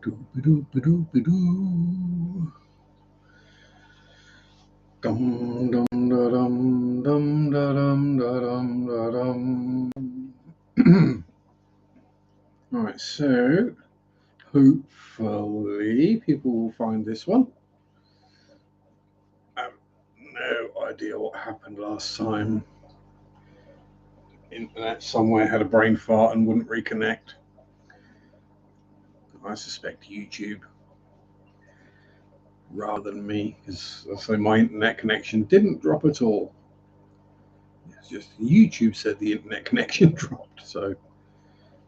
Doo-ba-doo-ba-doo-ba-doo. Dum dum da dum dum da dum da dum da dum. Right, so hopefully people will find this one. I have no idea what happened last time. Internet somewhere had a brain fart and wouldn't reconnect. I suspect YouTube rather than me, because I say my internet connection didn't drop at all. It's just YouTube said the internet connection dropped, so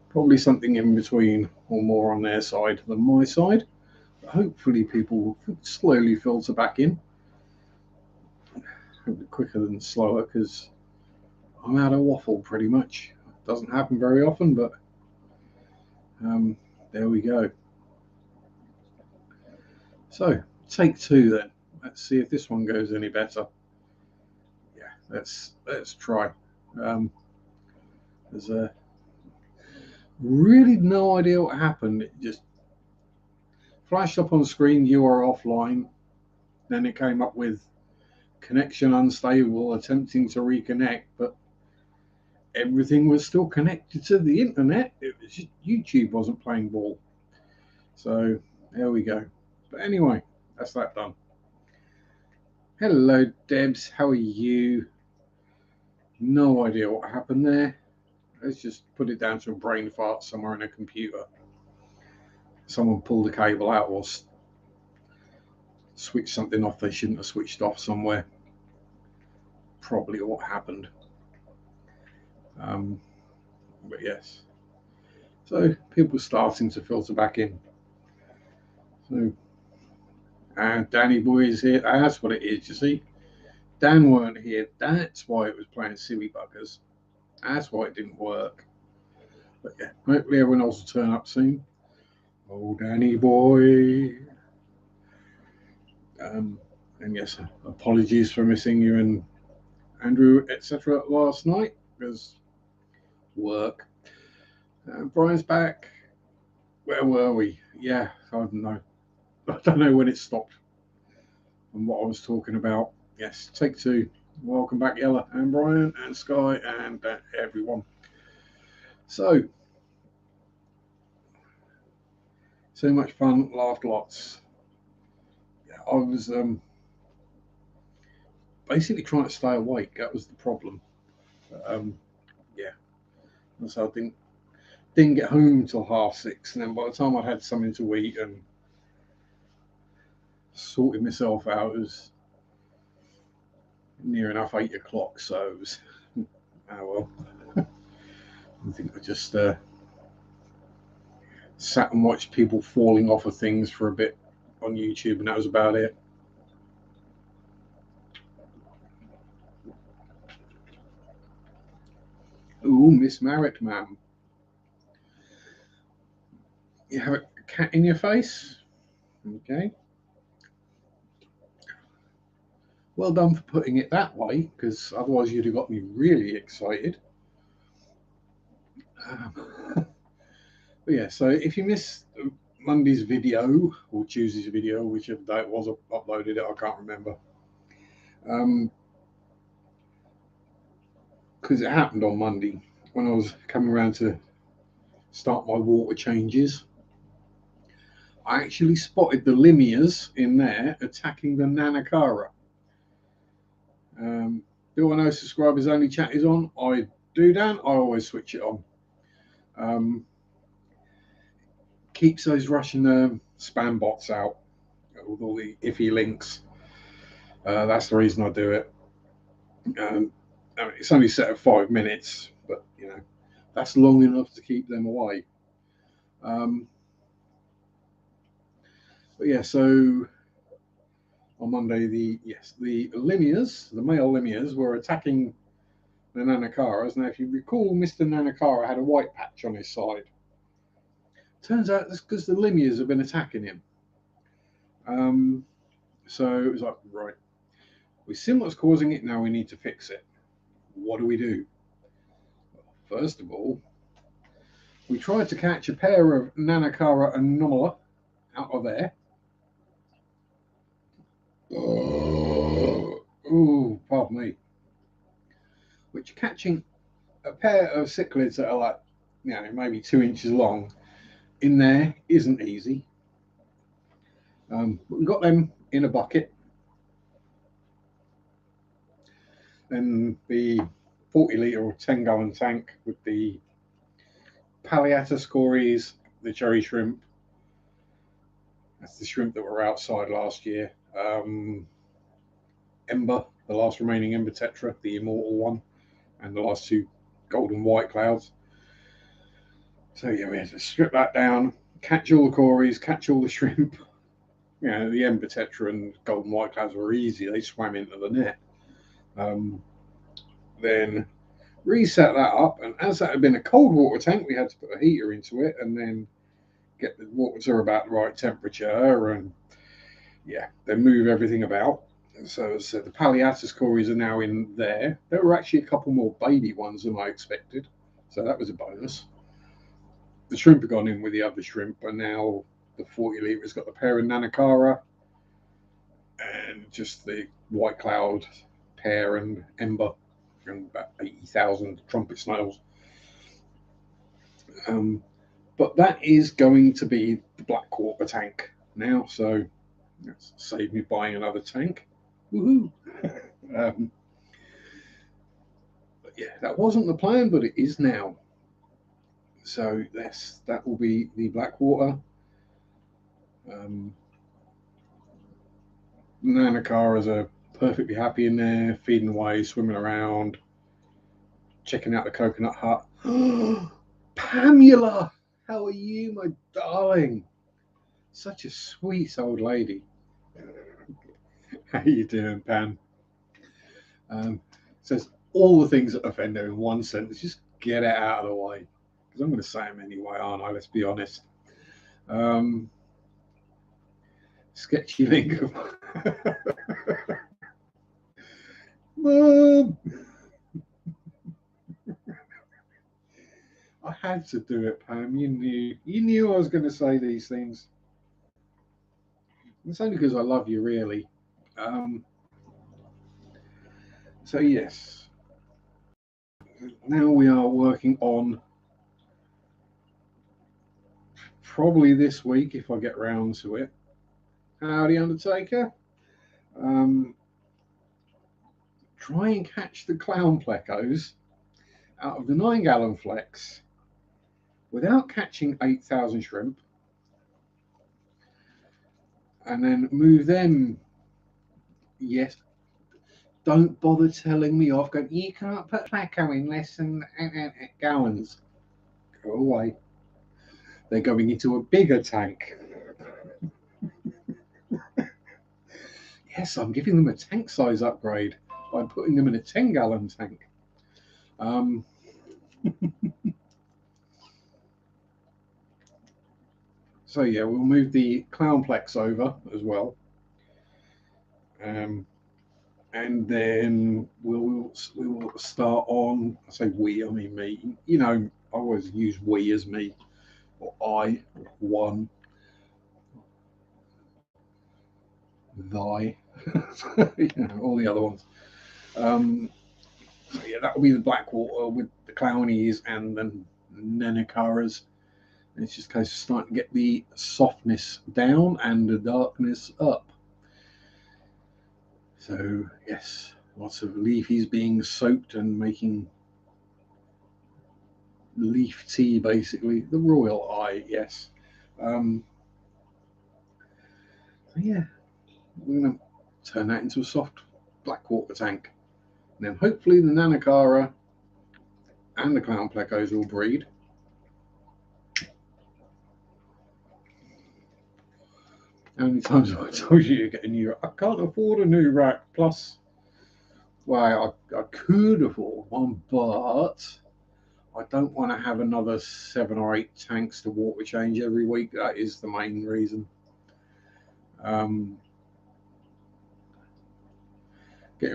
probably something in between or more on their side than my side. But hopefully people will slowly filter back in. Hopefully quicker than slower, because I'm out of waffle pretty much. It doesn't happen very often, but there we go. So take two then. Let's see if this one goes any better. Yeah, let's try. There's really no idea what happened. It just flashed up on screen, you are offline. Then it came up with connection unstable, attempting to reconnect, but everything was still connected to the internet. It was just YouTube wasn't playing ball. So there we go. But anyway, that's that done. Hello, Debs. How are you? No idea what happened there. Let's just put it down to a brain fart somewhere in a computer. Someone pulled a cable out or switched something off they shouldn't have switched off somewhere. Probably what happened. But yes. So people starting to filter back in. So, and Danny Boy is here. That's what it is, you see. Dan weren't here. That's why it was playing silly buggers. That's why it didn't work. But yeah, hopefully everyone else will turn up soon. Oh, Danny Boy. And yes, apologies for missing you and Andrew, etc. last night, because work. Brian's back. Where were we? Yeah, I don't know. I don't know when it stopped and what I was talking about. Yes, take two. Welcome back, Ella and Brian and Sky and everyone. So much fun, laughed lots. Yeah, I was basically trying to stay awake. That was the problem. Yeah, and so I didn't get home till 6:30, and then by the time I had something to eat and sorted myself out, it was near enough 8 o'clock. So it was, oh well. I think I just sat and watched people falling off of things for a bit on YouTube, and that was about it. Ooh, Miss Marriott, ma'am. You have a cat in your face? Okay. Well done for putting it that way, because otherwise you'd have got me really excited. But yeah, so if you missed Monday's video or Tuesday's video, whichever day it was uploaded, I can't remember. Because it happened on Monday when I was coming around to start my water changes. I actually spotted the limias in there attacking the Nanakara. Do I know subscribers only chat is on? I do, Dan. I always switch it on. Keeps those Russian spam bots out with all the iffy links. That's the reason I do it. I mean, it's only set at 5 minutes, but you know that's long enough to keep them away. But yeah, so on Monday, the limias, the male limias, were attacking the Nanakaras. Now, if you recall, Mr. Nanakara had a white patch on his side. Turns out that's because the limias have been attacking him. So it was like, right, we've seen what's causing it, now we need to fix it. What do we do? First of all, we tried to catch a pair of Nanakara anomala out of there. Oh, pardon me. Which catching a pair of cichlids that are like, maybe 2 inches long in there isn't easy. We've got them in a bucket. Then the 40-litre or 10-gallon tank with the palliata scories, the cherry shrimp. That's the shrimp that were outside last year. Ember, the last remaining Ember tetra, the immortal one, and the last two golden white clouds. So yeah, we had to strip that down, catch all the cories, catch all the shrimp. The Ember tetra and golden white clouds were easy; they swam into the net. Then reset that up, and as that had been a cold water tank, we had to put a heater into it, and then get the water about the right temperature, and then move everything about. So the palliatus cories are now in there. There were actually a couple more baby ones than I expected, so that was a bonus. The shrimp have gone in with the other shrimp, and now the 40-litre has got the pair of Nanacara and just the white cloud pair and Ember and about 80,000 trumpet snails. But that is going to be the black water tank now, so that's saved me buying another tank. Woohoo! But yeah, that wasn't the plan, but it is now. So that will be the black water. Nanacaras are perfectly happy in there, feeding away, swimming around, checking out the coconut hut. Pamela, how are you, my darling? Such a sweet old lady. How you doing, Pam? Says all the things that offend her in one sentence. Just get it out of the way, because I'm going to say them anyway, aren't I? Let's be honest. Sketchy link of Mom. I had to do it, Pam. You knew I was going to say these things. It's only because I love you, really. So yes, now we are working on, probably this week if I get round to it. Howdy, Undertaker. Try and catch the clown plecos out of the 9-gallon flex without catching 8,000 shrimp, and then move them. Yes, don't bother telling me off. Go, you can't put pleco in less than 8 gallons. Go away. They're going into a bigger tank. Yes, I'm giving them a tank size upgrade by putting them in a 10-gallon tank. So yeah, we'll move the Clownplex over as well. And then we will start on, I say we, I mean me. I always use we as me, or I, or one, thy, all the other ones. So yeah, that will be the Blackwater with the Clownies and the Nanacaras. And it's just a case of starting to get the softness down and the darkness up. So yes, lots of leafies being soaked and making leaf tea, basically. The royal eye, yes. So yeah, we're going to turn that into a soft Blackwater tank. And then hopefully the Nanacara and the Clown Plecos will breed. How many times have I told you to get a new rack? I can't afford a new rack. Plus, well, I could afford one, but I don't want to have another 7 or 8 tanks to water change every week. That is the main reason. Getting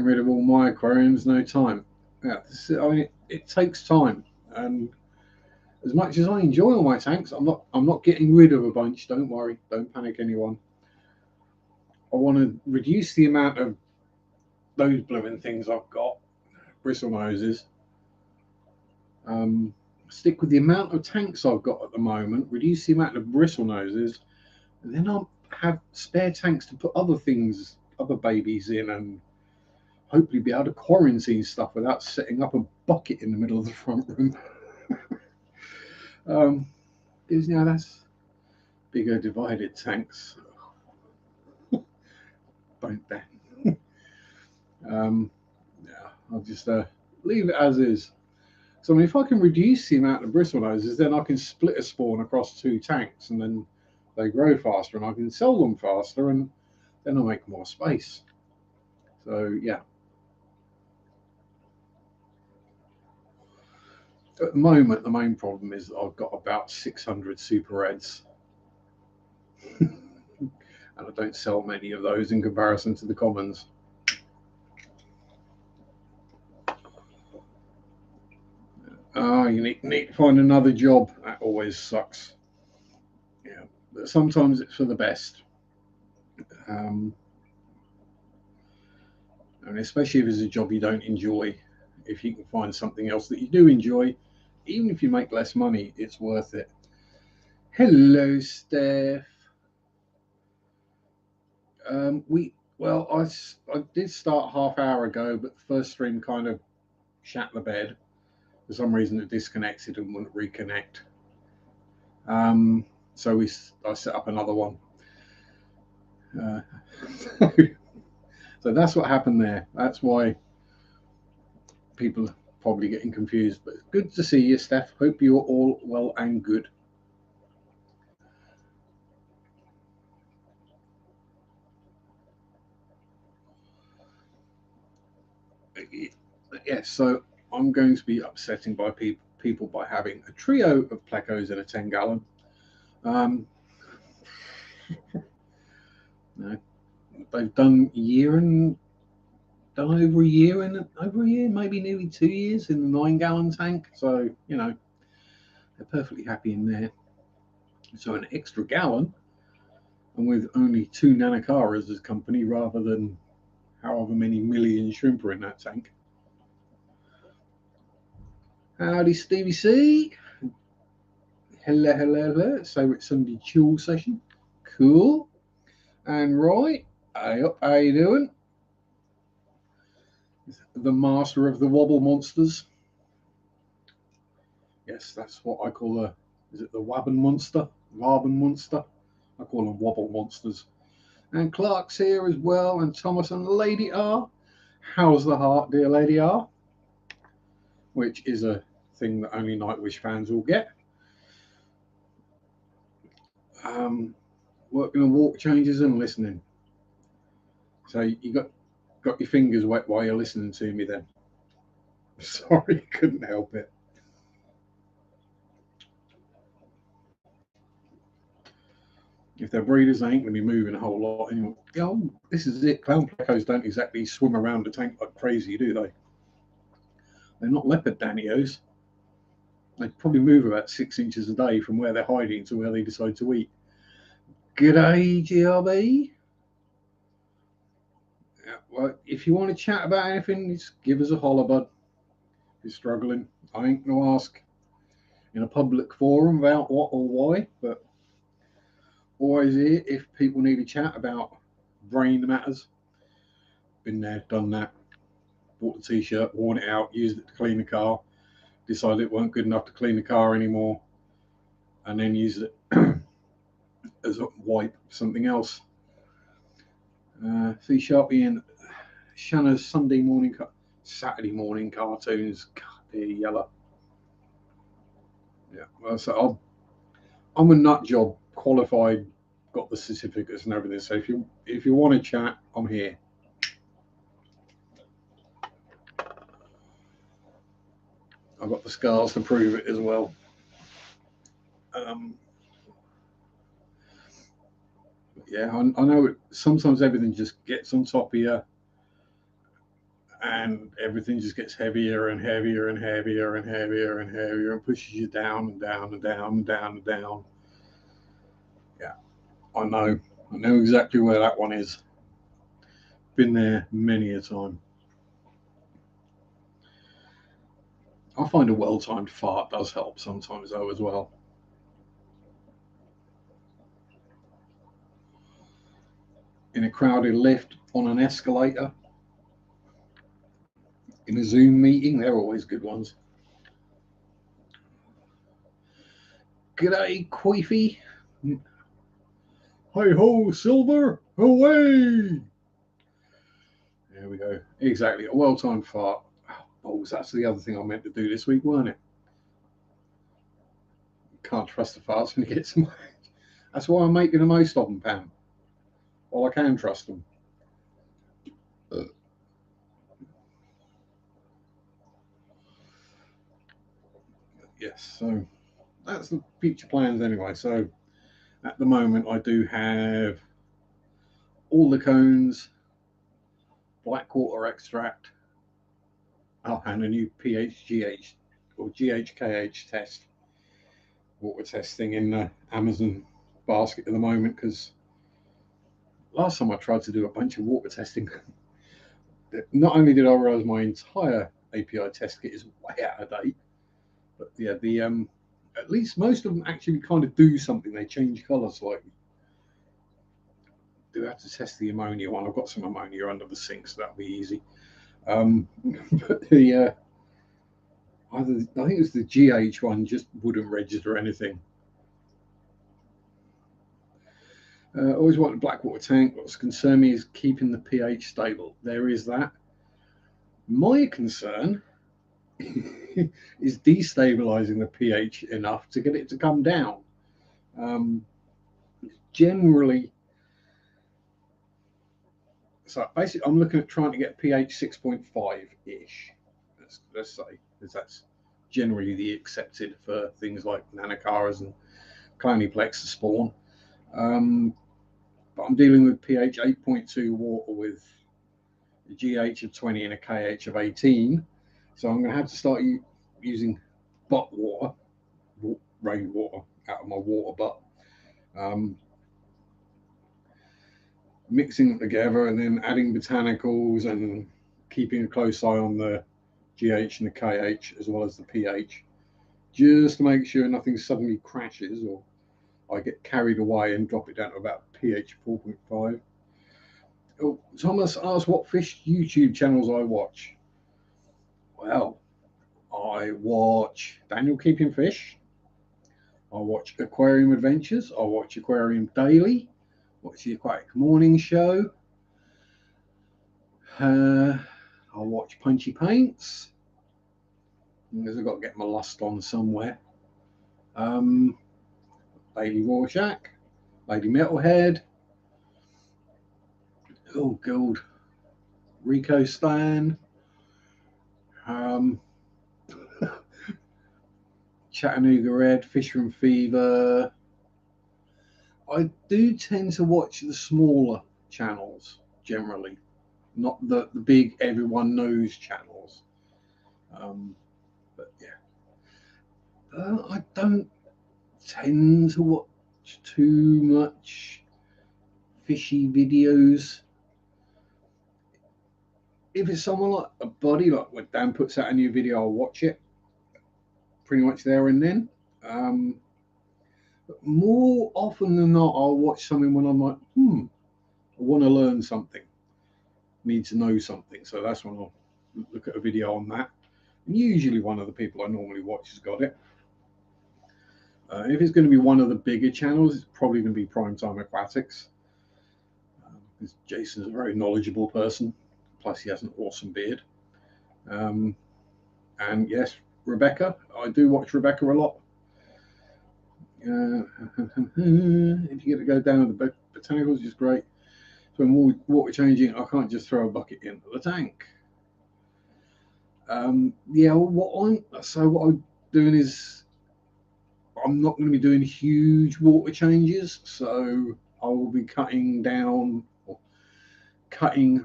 rid of all my aquariums, no time. Yeah, I mean, it takes time, and as much as I enjoy all my tanks, I'm not getting rid of a bunch. Don't worry, don't panic, anyone. I want to reduce the amount of those blooming things I've got, bristle noses. Stick with the amount of tanks I've got at the moment, reduce the amount of bristle noses, and then I'll have spare tanks to put other things, other babies in, and hopefully be able to quarantine stuff without setting up a bucket in the middle of the front room. Because now that's bigger divided tanks. Don't ban. Yeah, I'll just leave it as is. So I mean, if I can reduce the amount of bristle noses, then I can split a spawn across 2 tanks, and then they grow faster, and I can sell them faster, and then I'll make more space. So yeah. At the moment, the main problem is that I've got about 600 super reds, and I don't sell many of those in comparison to the commons. You need to find another job. That always sucks. Yeah, but sometimes it's for the best. And especially if it's a job you don't enjoy, if you can find something else that you do enjoy, even if you make less money, it's worth it. Hello, Steph. I did start half hour ago, but the first stream kind of shat the bed. For some reason, it disconnected and wouldn't reconnect. So I set up another one. So that's what happened there. That's why people are probably getting confused. But good to see you, Steph. Hope you're all well and good. Yes, so I'm going to be upsetting by people by having a trio of plecos in a 10-gallon. No, they've done over a year, maybe nearly 2 years in the 9-gallon tank. So they're perfectly happy in there. So an extra gallon, and with only 2 Nanocaras as company rather than however many million shrimp are in that tank. Howdy, Stevie C. Hello. So it's Sunday chill session. Cool. And right, how you doing? The master of the wobble monsters. Yes, that's what I call is it the Wabben monster? Wabben monster? I call them wobble monsters. And Clark's here as well, and Thomas and Lady R. How's the heart, dear Lady R? Which is a thing that only Nightwish fans will get. Working on walk changes and listening. So you got your fingers wet while you're listening to me then. Sorry, couldn't help it. If they're breeders, they ain't going to be moving a whole lot anyway. Oh, this is it. Clown plecos don't exactly swim around the tank like crazy, do they? They're not leopard danios. They probably move about 6 inches a day from where they're hiding to where they decide to eat. G'day, GRB. Yeah, well, if you want to chat about anything, just give us a holler, bud. If you're struggling, I ain't going to ask in a public forum about what or why, but always here if people need to chat about brain matters. Been there, done that. Bought the t-shirt, worn it out, used it to clean the car, decided it weren't good enough to clean the car anymore, and then used it as a wipe for something else. See Sharpe and Shanna's Saturday morning cartoons. God, they're yellow. Yeah, well, so I'm a nut job, qualified, got the certificates and everything. So if you want to chat, I'm here. I've got the scars to prove it as well. Yeah, I know sometimes everything just gets on top of you, and everything just gets heavier and heavier and heavier and heavier and heavier and pushes you down and down and down and down and down. Yeah, I know exactly where that one is. Been there many a time. I find a well-timed fart does help sometimes though as well. In a crowded lift, on an escalator, in a Zoom meeting, they're always good ones. G'day, Queefy. Hey ho, Silver, away! There we go. Exactly, a well-timed fart. Oh, that's the other thing I meant to do this week, weren't it? Can't trust the farts when you get some. That's why I'm making the most of them, Pam. Well, I can trust them. Yes, so that's the future plans anyway. So at the moment, I do have all the cones, black water extract, and a new pH-GH or GHKH test, water testing in the Amazon basket at the moment, because last time I tried to do a bunch of water testing, not only did I realize my entire API test kit is way out of date, but yeah, the at least most of them actually kind of do something. They change color slightly. Do have to test the ammonia one. I've got some ammonia under the sink, so that'll be easy. But the I think it was the GH one just wouldn't register anything. Always wanted a black water tank. What's concerned me is keeping the pH stable. There is that. My concern is destabilizing the pH enough to get it to come down. Generally, so basically, I'm looking at trying to get pH 6.5 ish. Let's say, because that's generally the accepted for things like nanocaras and cloniplex to spawn. But I'm dealing with pH 8.2 water with a GH of 20 and a KH of 18. So I'm going to have to start using butt water, rainwater out of my water butt, mixing them together and then adding botanicals and keeping a close eye on the GH and the KH as well as the pH, just to make sure nothing suddenly crashes or I get carried away and drop it down to about pH 4.5. Oh, Thomas asked what fish YouTube channels I watch. Well, I watch Daniel Keeping Fish. I watch Aquarium Adventures. I watch Aquarium Daily. Watch the Aquatic Morning Show. I watch Punchy Paints, because I've got to get my lust on somewhere. Lady Rorschach, Lady Metalhead. Oh, God. Rico Stan. Chattanooga Red, Fisher and Fever. I do tend to watch the smaller channels generally, not the big everyone knows channels. But yeah, I don't tend to watch too much fishy videos. If it's someone like a buddy, like when Dan puts out a new video, I'll watch it pretty much there and then. But more often than not, I'll watch something when I'm like, I want to learn something, need to know something. So that's when I'll look at a video on that. And usually one of the people I normally watch has got it. If it's going to be one of the bigger channels, it's probably going to be Primetime Aquatics. Because Jason's a very knowledgeable person. Plus, he has an awesome beard. And yes, Rebecca. I do watch Rebecca a lot. If you get to go down to the botanicals, it's great. So when water changing, I can't just throw a bucket into the tank. Yeah, what I'm doing is I'm not going to be doing huge water changes, so I will be cutting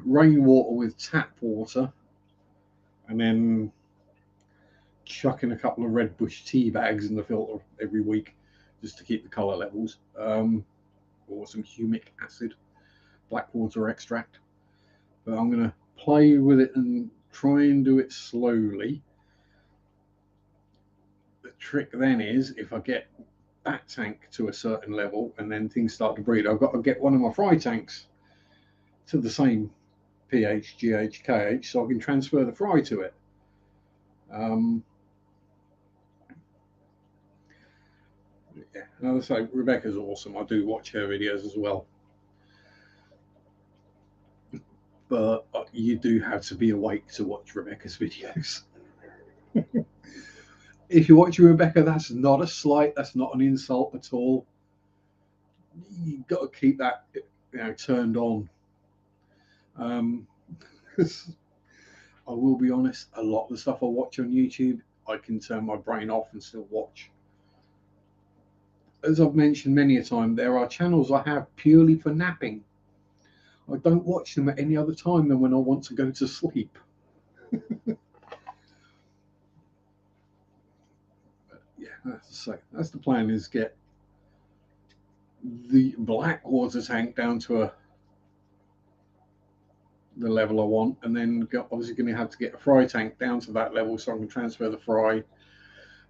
rainwater with tap water and then chucking a couple of red bush tea bags in the filter every week just to keep the colour levels, or some humic acid, black water extract. But I'm going to play with it and try and do it slowly. The trick then is, if I get that tank to a certain level and then things start to breed, I've got to get one of my fry tanks to the same pH, GH, KH, so I can transfer the fry to it. Yeah, and as I say, Rebecca's awesome. I do watch her videos as well. But you do have to be awake to watch Rebecca's videos. If you're watching Rebecca, that's not a slight, that's not an insult at all. You've got to keep that, turned on. I will be honest, a lot of the stuff I watch on YouTube, I can turn my brain off and still watch. As I've mentioned many a time, there are channels I have purely for napping. I don't watch them at any other time than when I want to go to sleep. Yeah, that's the plan, is get the black water tank down to the level I want, and then obviously going to have to get a fry tank down to that level so I can transfer the fry,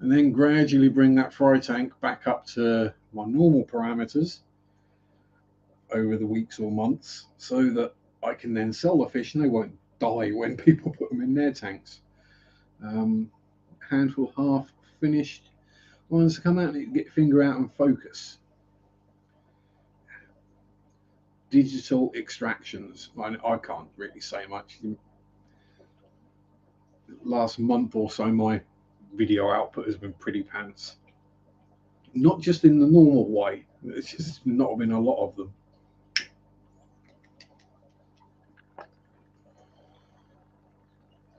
and then gradually bring that fry tank back up to my normal parameters over the weeks or months, so that I can then sell the fish and they won't die when people put them in their tanks. Handful half finished. Once to come out and get your finger out and focus. Digital extractions. I can't really say much. Last month or so, my video output has been pretty pants. Not just in the normal way. It's just not been a lot of them.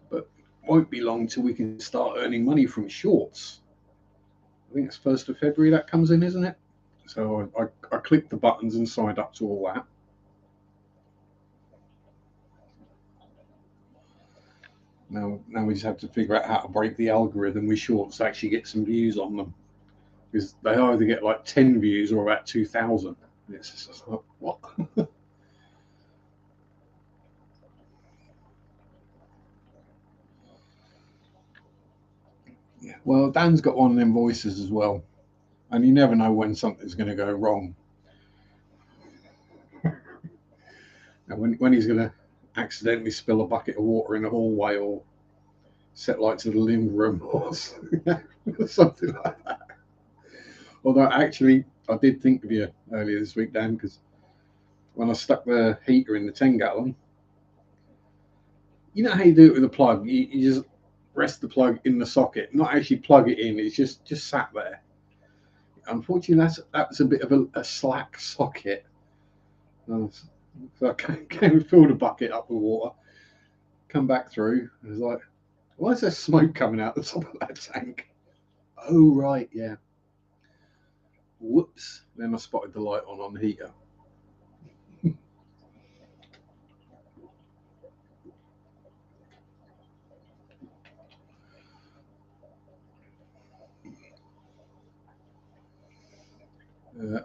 But won't be long till we can start earning money from shorts. I think it's 1st of February that comes in, isn't it? So I clicked the buttons and signed up to all that. Now we just have to figure out how to break the algorithm with shorts to actually get some views on them, because they either get like 10 views or about 2,000. It's just like, what? Yeah. Well, Dan's got one of them voices as well, and you never know when something's going to go wrong. And when he's going to accidentally spill a bucket of water in the hallway, or set light to the living room, or something like that. Although actually, I did think of you earlier this week, Dan, because when I stuck the heater in the 10-gallon, you know how you do it with a plug? You just rest the plug in the socket, not actually plug it in. It's just sat there. Unfortunately, that's a bit of a slack socket. So I came and filled a bucket up with water, come back through, and it was like, why is there smoke coming out the top of that tank? Oh, right, yeah. Whoops. Then I spotted the light on the heater.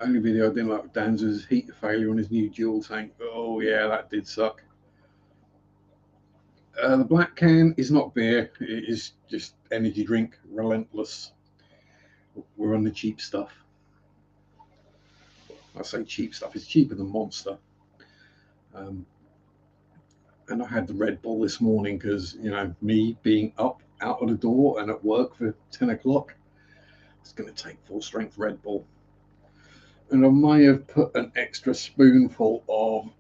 Only video I didn't like with Dan's was heater failure on his new dual tank. Oh, yeah, that did suck. The black can is not beer. It is just energy drink, relentless. We're on the cheap stuff. I say cheap stuff. It's cheaper than Monster. And I had the Red Bull this morning because, me being up out of the door and at work for 10 o'clock, it's going to take full strength Red Bull. And I may have put an extra spoonful of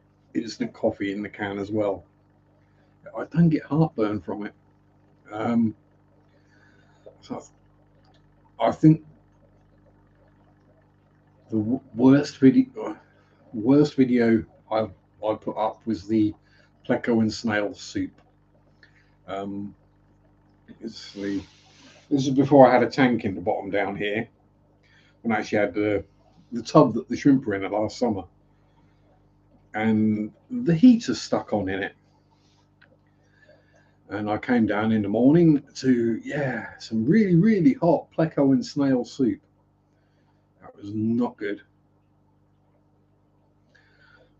instant coffee in the can as well. I don't get heartburn from it. So I think the worst video I put up was the pleco and snail soup. This is before I had a tank in the bottom down here, when I actually had the tub that the shrimp were in last summer, and the heater stuck on in it. And I came down in the morning to, yeah, some really, really hot pleco and snail soup. That was not good.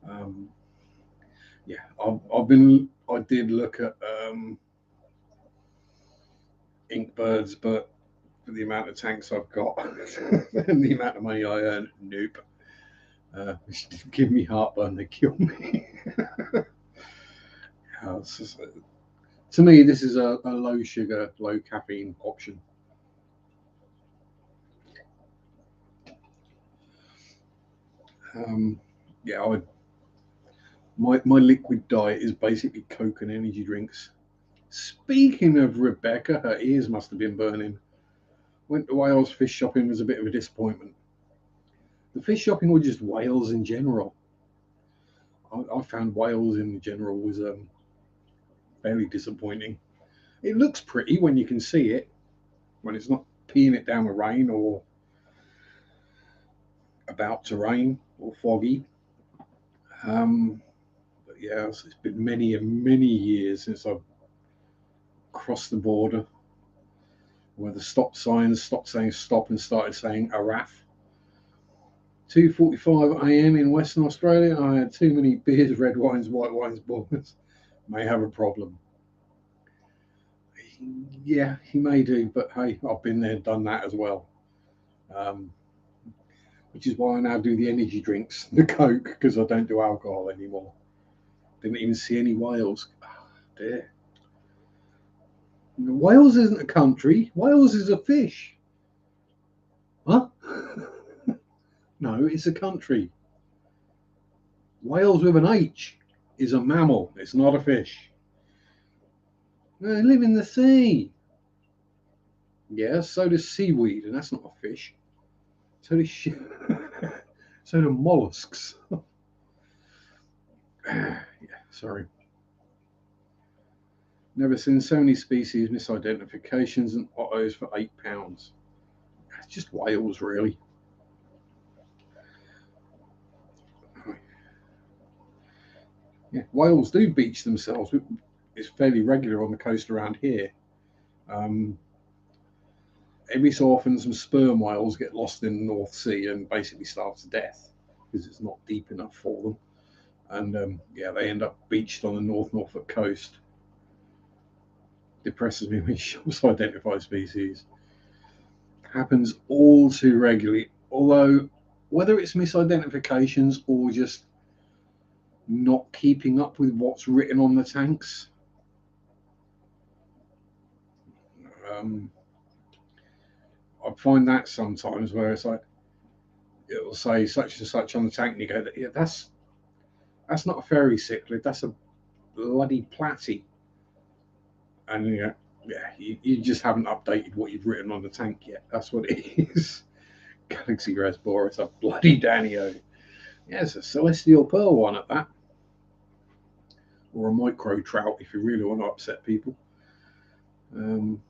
Um, yeah, I did look at Inkbirds, but for the amount of tanks I've got and the amount of money I earn, nope. Which didn't give me heartburn, they killed me. Yeah, to me, this is a low sugar, low caffeine option. Um, yeah, my liquid diet is basically Coke and energy drinks. Speaking of Rebecca, her ears must have been burning. Went to Wales fish shopping, was a bit of a disappointment. The fish shopping or just Wales in general. I found Wales in general was very disappointing. It looks pretty when you can see it, when it's not peeing it down with rain or about to rain or foggy. Um, but yeah, it's been many and many years since I've crossed the border where the stop signs stopped saying stop and started saying Araf. 2:45 a.m. in Western Australia. I had too many beers, red wines, white wines, boys. May have a problem. Yeah, he may do, but hey, I've been there, done that as well. Um, which is why I now do the energy drinks, the Coke, because I don't do alcohol anymore. Didn't even see any whales. Oh, dear. Wales isn't a country. Wales is a fish. Huh? No, it's a country. Wales with an H is a mammal. It's not a fish. They live in the sea. Yeah, so does seaweed, and that's not a fish. So does so do mollusks. Yeah, sorry. Never seen so many species misidentifications and ottos for £8. It's just whales, really. Yeah, whales do beach themselves. It's fairly regular on the coast around here. Um, every so often, some sperm whales get lost in the North Sea and basically starve to death because it's not deep enough for them. And yeah, they end up beached on the North Norfolk coast. Depresses me when shows identify species. Happens all too regularly. Although, whether it's misidentifications or just not keeping up with what's written on the tanks, um, I find that sometimes where it's like it'll say such and such on the tank, and you go, "Yeah, that's not a fairy cichlid. That's a bloody platy." And yeah, you just haven't updated what you've written on the tank yet. That's what it is. Galaxy Resbor, it's a bloody Danio. Yeah, it's a celestial pearl one at that, or a micro trout if you really want to upset people. Um,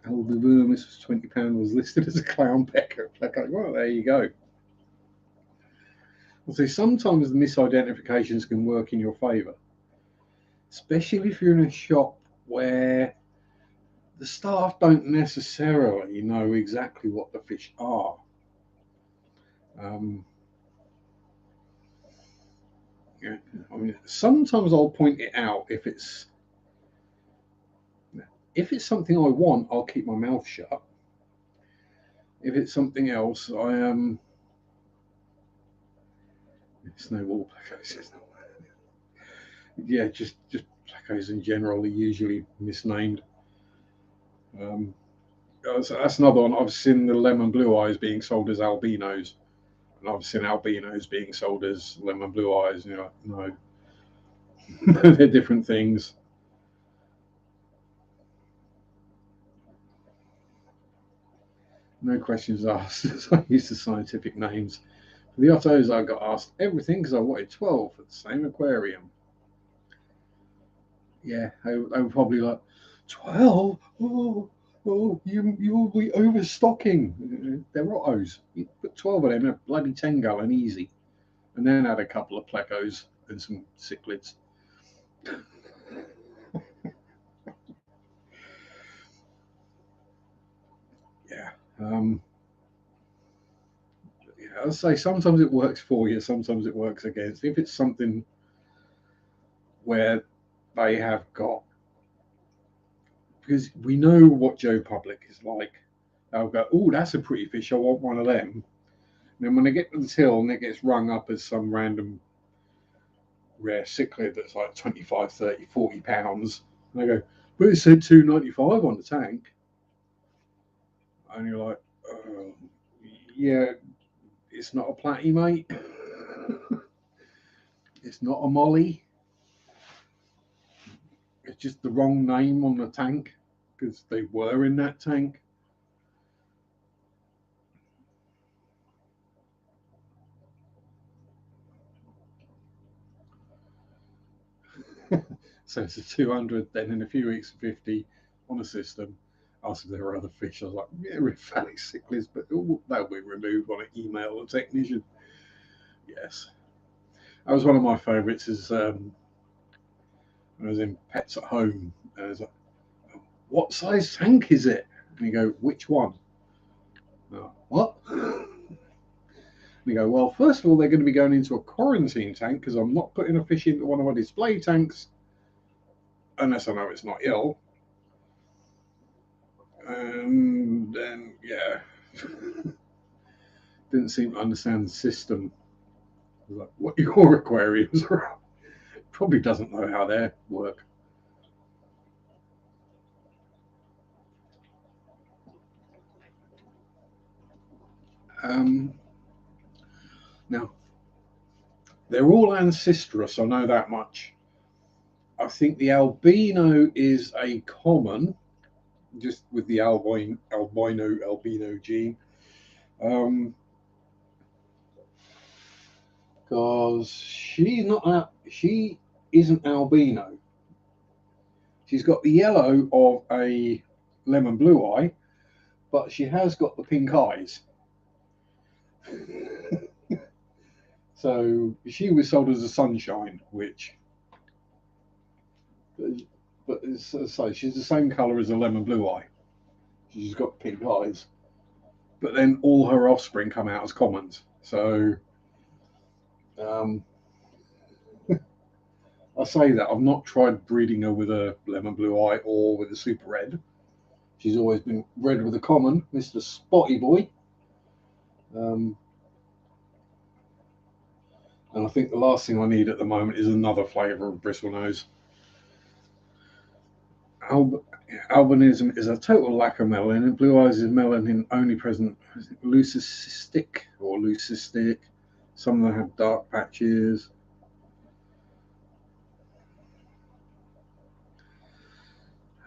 Albuvermis was £20, was listed as a clown pecker. Okay, well, there you go. So sometimes the misidentifications can work in your favour, especially if you're in a shop where the staff don't necessarily know exactly what the fish are. Um, yeah, I mean, sometimes I'll point it out if it's something I want, I'll keep my mouth shut. If it's something else, snowball placos. Yeah, just placos in general are usually misnamed. Um, that's another one. I've seen the lemon blue eyes being sold as albinos, and I've seen albinos being sold as lemon blue eyes. You know, no, they're different things. No questions asked. So I used the scientific names. For the Ottos, I got asked everything because I wanted 12 for the same aquarium. Yeah, they were probably like, 12? Oh, you will be overstocking. They're Ottos. You put 12 of them in a bloody 10 gallon easy. and then had a couple of plecos and some cichlids. Yeah. Yeah, I'll say sometimes it works for you, sometimes it works against. If it's something where they have got, because we know what Joe Public is like, they'll go, oh, that's a pretty fish, I want one of them. And then when they get to the till and it gets rung up as some random rare cichlid that's like 25, 30, 40 pounds, and they go, but it said 2.95 on the tank. And you're like, oh, yeah, it's not a platy, mate. It's not a molly. It's just the wrong name on the tank because they were in that tank. So it's a 200, then in a few weeks, 50 on a system. Asked if there were other fish. I was like, yeah, phallic cichlids, but they'll be removed on an email or technician. Yes. That was one of my favourites. Is when I was in Pets at Home. And I was like, what size tank is it? And you go, which one? What? And you go, well, first of all, they're going to be going into a quarantine tank because I'm not putting a fish into one of my display tanks unless I know it's not ill. And then, yeah, didn't seem to understand the system. I was like, what your aquariums are? Probably doesn't know how they work. Um, Now, they're all ancestrous, I know that much. I think the albino is a common, just with the albino gene. Um, because she isn't albino. She's got the yellow of a lemon blue eye, but she has got the pink eyes. So she was sold as a sunshine, which, but so she's the same color as a lemon blue eye. She's got pink eyes, but then all her offspring come out as commons. So um, I say that I've not tried breeding her with a lemon blue eye or with a super red. She's always been bred with a common, Mr. Spotty Boy. Um, and I think the last thing I need at the moment is another flavour of bristlenose. Albinism is a total lack of melanin. Blue eyes is melanin only present. Leucistic or leucistic. Some of them have dark patches.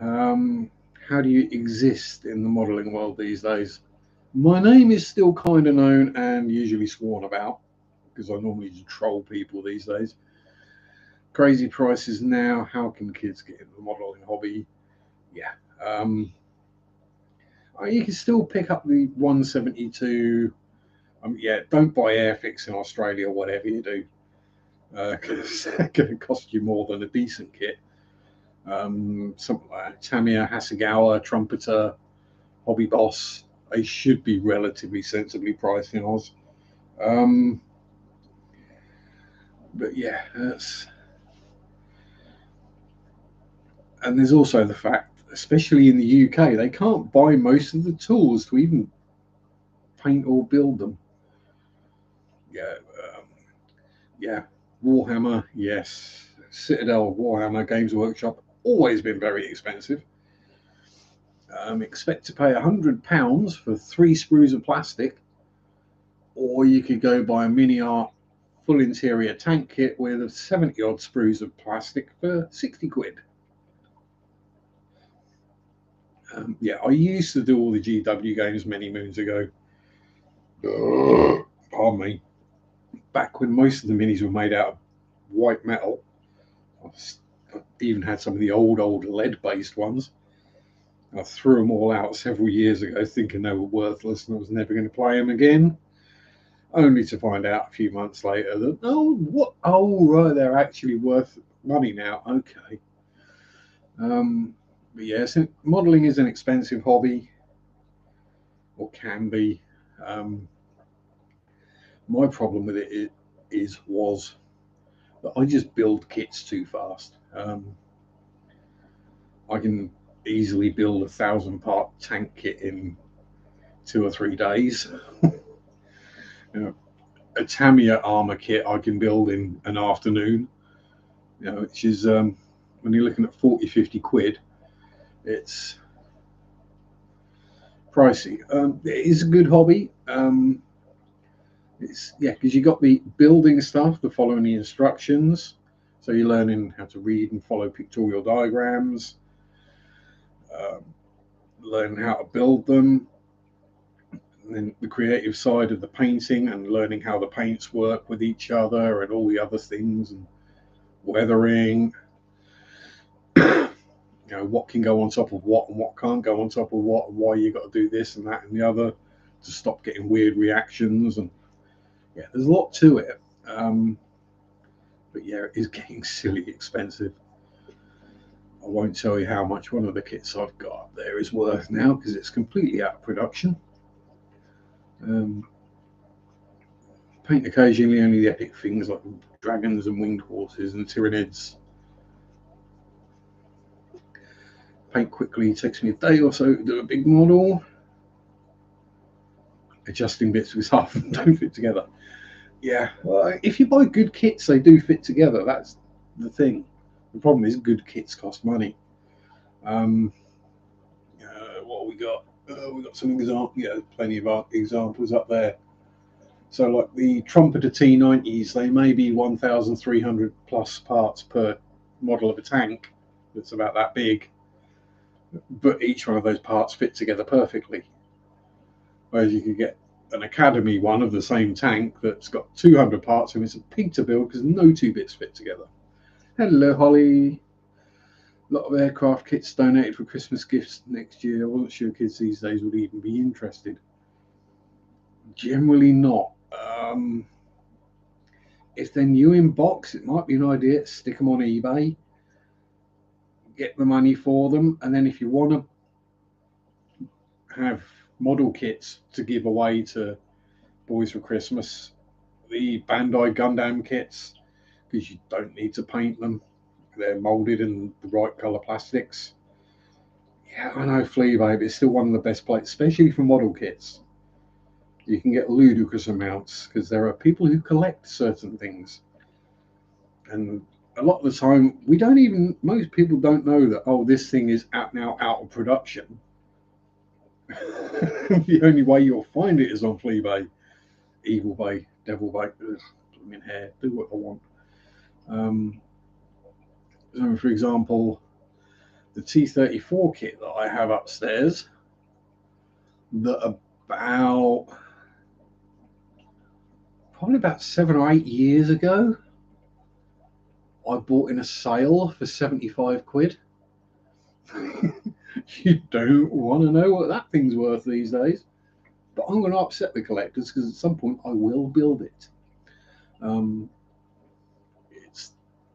How do you exist in the modelling world these days? My name is still kind of known and usually sworn about because I normally just troll people these days. Crazy prices now. How can kids get into the modelling hobby? Yeah. You can still pick up the 172. Yeah, don't buy Airfix in Australia or whatever you do because it's going to cost you more than a decent kit. Something like Tamiya, Hasegawa, Trumpeter, Hobby Boss, they should be relatively sensibly priced in Oz. But yeah, and there's also the fact, especially in the UK, they can't buy most of the tools to even paint or build them. Yeah, yeah. Warhammer, yes. Citadel, Warhammer, Games Workshop, always been very expensive. Expect to pay £100 for 3 sprues of plastic, or you could go buy a mini art full interior tank kit with 70 odd sprues of plastic for 60 quid. Yeah, I used to do all the GW games many moons ago. Pardon me. Back when most of the minis were made out of white metal. I even had some of the old lead-based ones. I threw them all out several years ago, thinking they were worthless, and I was never going to play them again. only to find out a few months later that, oh right, they're actually worth money now. Okay. But yes, modelling is an expensive hobby, or can be. Um, my problem with it was that I just build kits too fast. I can easily build 1,000 part tank kit in 2 or 3 days. You know, a Tamiya armor kit I can build in an afternoon. Which is when you're looking at 40-50 quid, it's pricey. It is a good hobby. It's because you got the building stuff, the following the instructions, so you're learning how to read and follow pictorial diagrams, um, learning how to build them, and then the creative side of the painting and learning how the paints work with each other and all the other things, and weathering. What can go on top of what and what can't go on top of what, and why you got to do this and that and the other to stop getting weird reactions. And there's a lot to it. But it is getting silly expensive. I won't tell you how much one of the kits I've got up there is worth now because it's completely out of production. Paint occasionally only the epic things like dragons and winged horses and tyranids. Paint quickly, takes me a day or so to do a big model. Adjusting bits because half of them don't fit together. Well, if you buy good kits, they do fit together. That's the thing. The problem is good kits cost money. What have we got? We got some examples. Plenty of examples up there. So, like the Trumpeter T90s, they may be 1,300 plus parts per model of a tank. That's about that big, but each one of those parts fit together perfectly. Whereas you could get an Academy one of the same tank that's got 200 parts and it's a pig to build because no two bits fit together. Hello, Holly. A lot of aircraft kits donated for Christmas gifts next year. I wasn't sure kids these days would even be interested. Generally not. If they're new in box, it might be an idea to stick them on eBay, get the money for them, and then if you want to have model kits to give away to boys for Christmas, the Bandai Gundam kits, because you don't need to paint them. They're molded in the right color plastics. I know Flea Babe is still one of the best plates, especially for model kits. You can get ludicrous amounts because there are people who collect certain things. And a lot of the time, most people don't know that, this thing is now out of production. The only way you'll find it is on Flea Bay, Evil Bay, Devil Bay. Blooming hair, do what I want. So for example, the T-34 kit that I have upstairs, that probably about 7 or 8 years ago, I bought in a sale for 75 quid. You don't want to know what that thing's worth these days. But I'm going to upset the collectors because at some point I will build it.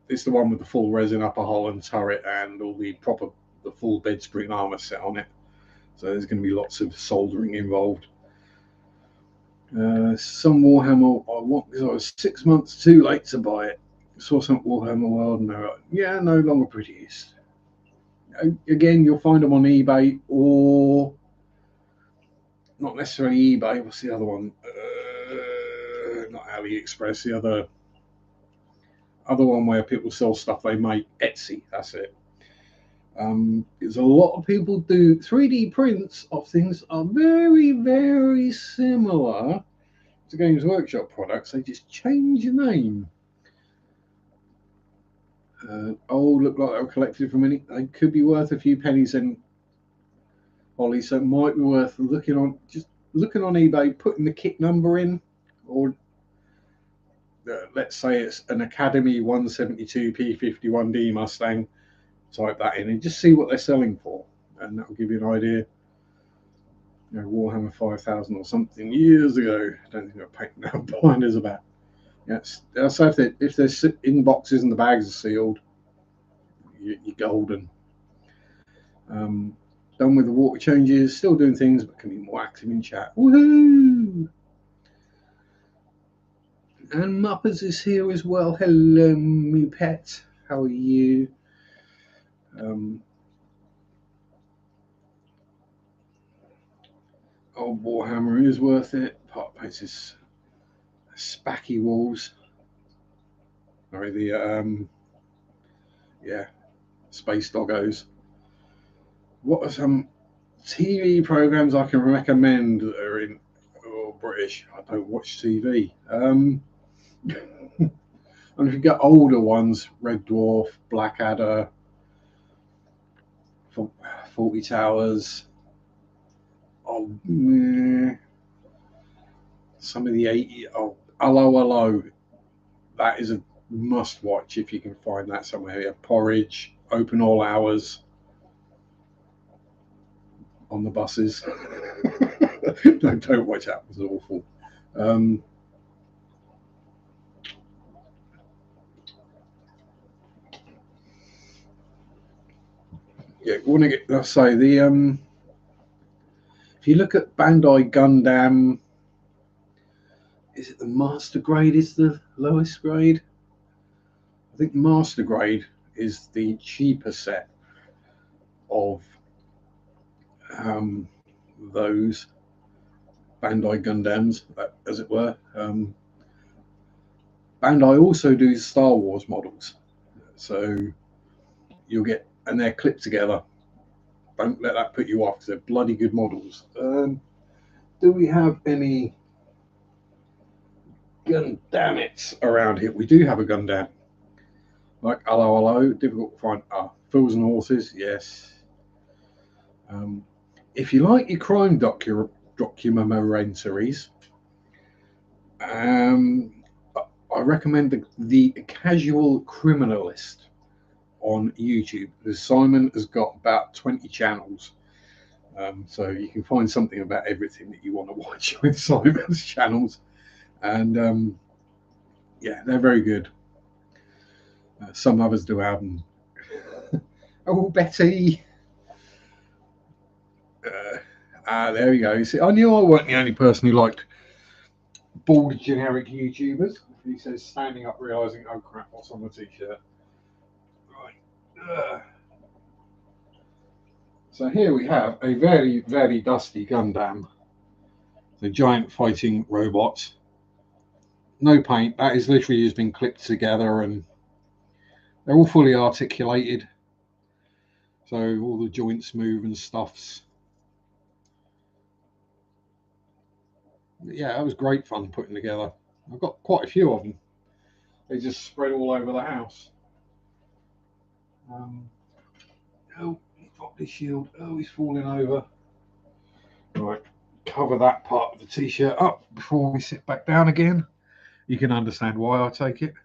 It's the one with the full resin upper hull and turret and all the full bed spring armor set on it. So there's going to be lots of soldering involved. Some Warhammer I want because I was 6 months too late to buy it. Saw some Warhammer World and they're like, no longer prettiest. Again, you'll find them on eBay or not necessarily eBay. What's the other one? Not AliExpress. The other one where people sell stuff they make. Etsy. That's it. Because a lot of people do 3D prints of things are very, very similar to Games Workshop products. They just change the name. Look like they were collected for money. They could be worth a few pennies, and Holly, so it might be worth looking on eBay, putting the kit number in, or let's say it's an Academy 172 P51D Mustang. Type that in and just see what they're selling for, and that'll give you an idea. Warhammer 5000 or something years ago. I don't think I paid now. Binders about. Yes, so if they're in boxes and the bags are sealed, you're golden. Done with the water changes, still doing things, but can be more active in chat. Woohoo! And Muppets is here as well. Hello, me pet. How are you? Old Warhammer is worth it. Part places, spacky walls. Sorry, the space doggos. What are some TV programs I can recommend that are in British? I don't watch TV. And if you get older ones, Red Dwarf, Blackadder, 40 Towers, some of the 80s, Hello, Hello. That is a must watch if you can find that somewhere. Yeah, Porridge, open all hours on the buses. Don't watch that, it was awful. Yeah, want to get. Let's say the if you look at Bandai Gundam, is it the Master Grade? Is the lowest grade? I think Master Grade is the cheaper set of those Bandai Gundams, as it were. Bandai also do Star Wars models, so you'll get, and they're clipped together. Don't let that put you off because they're bloody good models. Do we have any Gundamits around here? We do have a Gundam. Like Hello, Hello, difficult to find. Fools and Horses, yes. If you like your crime documentaries, I recommend the Casual Criminalist on YouTube, because Simon has got about 20 channels. So you can find something about everything that you want to watch with Simon's channels. And they're very good. Some others do have them. Oh, Betty. There we go. See, I knew I wasn't the only person who liked bald generic YouTubers. He says standing up, realizing, oh crap, what's on the t-shirt? Right. So here we have a very, very dusty Gundam. The giant fighting robots. No paint. That is literally just been clipped together, and they're all fully articulated. So all the joints move and stuffs. Yeah, that was great fun putting together. I've got quite a few of them. They just spread all over the house. Oh, he dropped his shield. Oh, he's falling over. Right, cover that part of the t-shirt up before we sit back down again. You can understand why, I take it.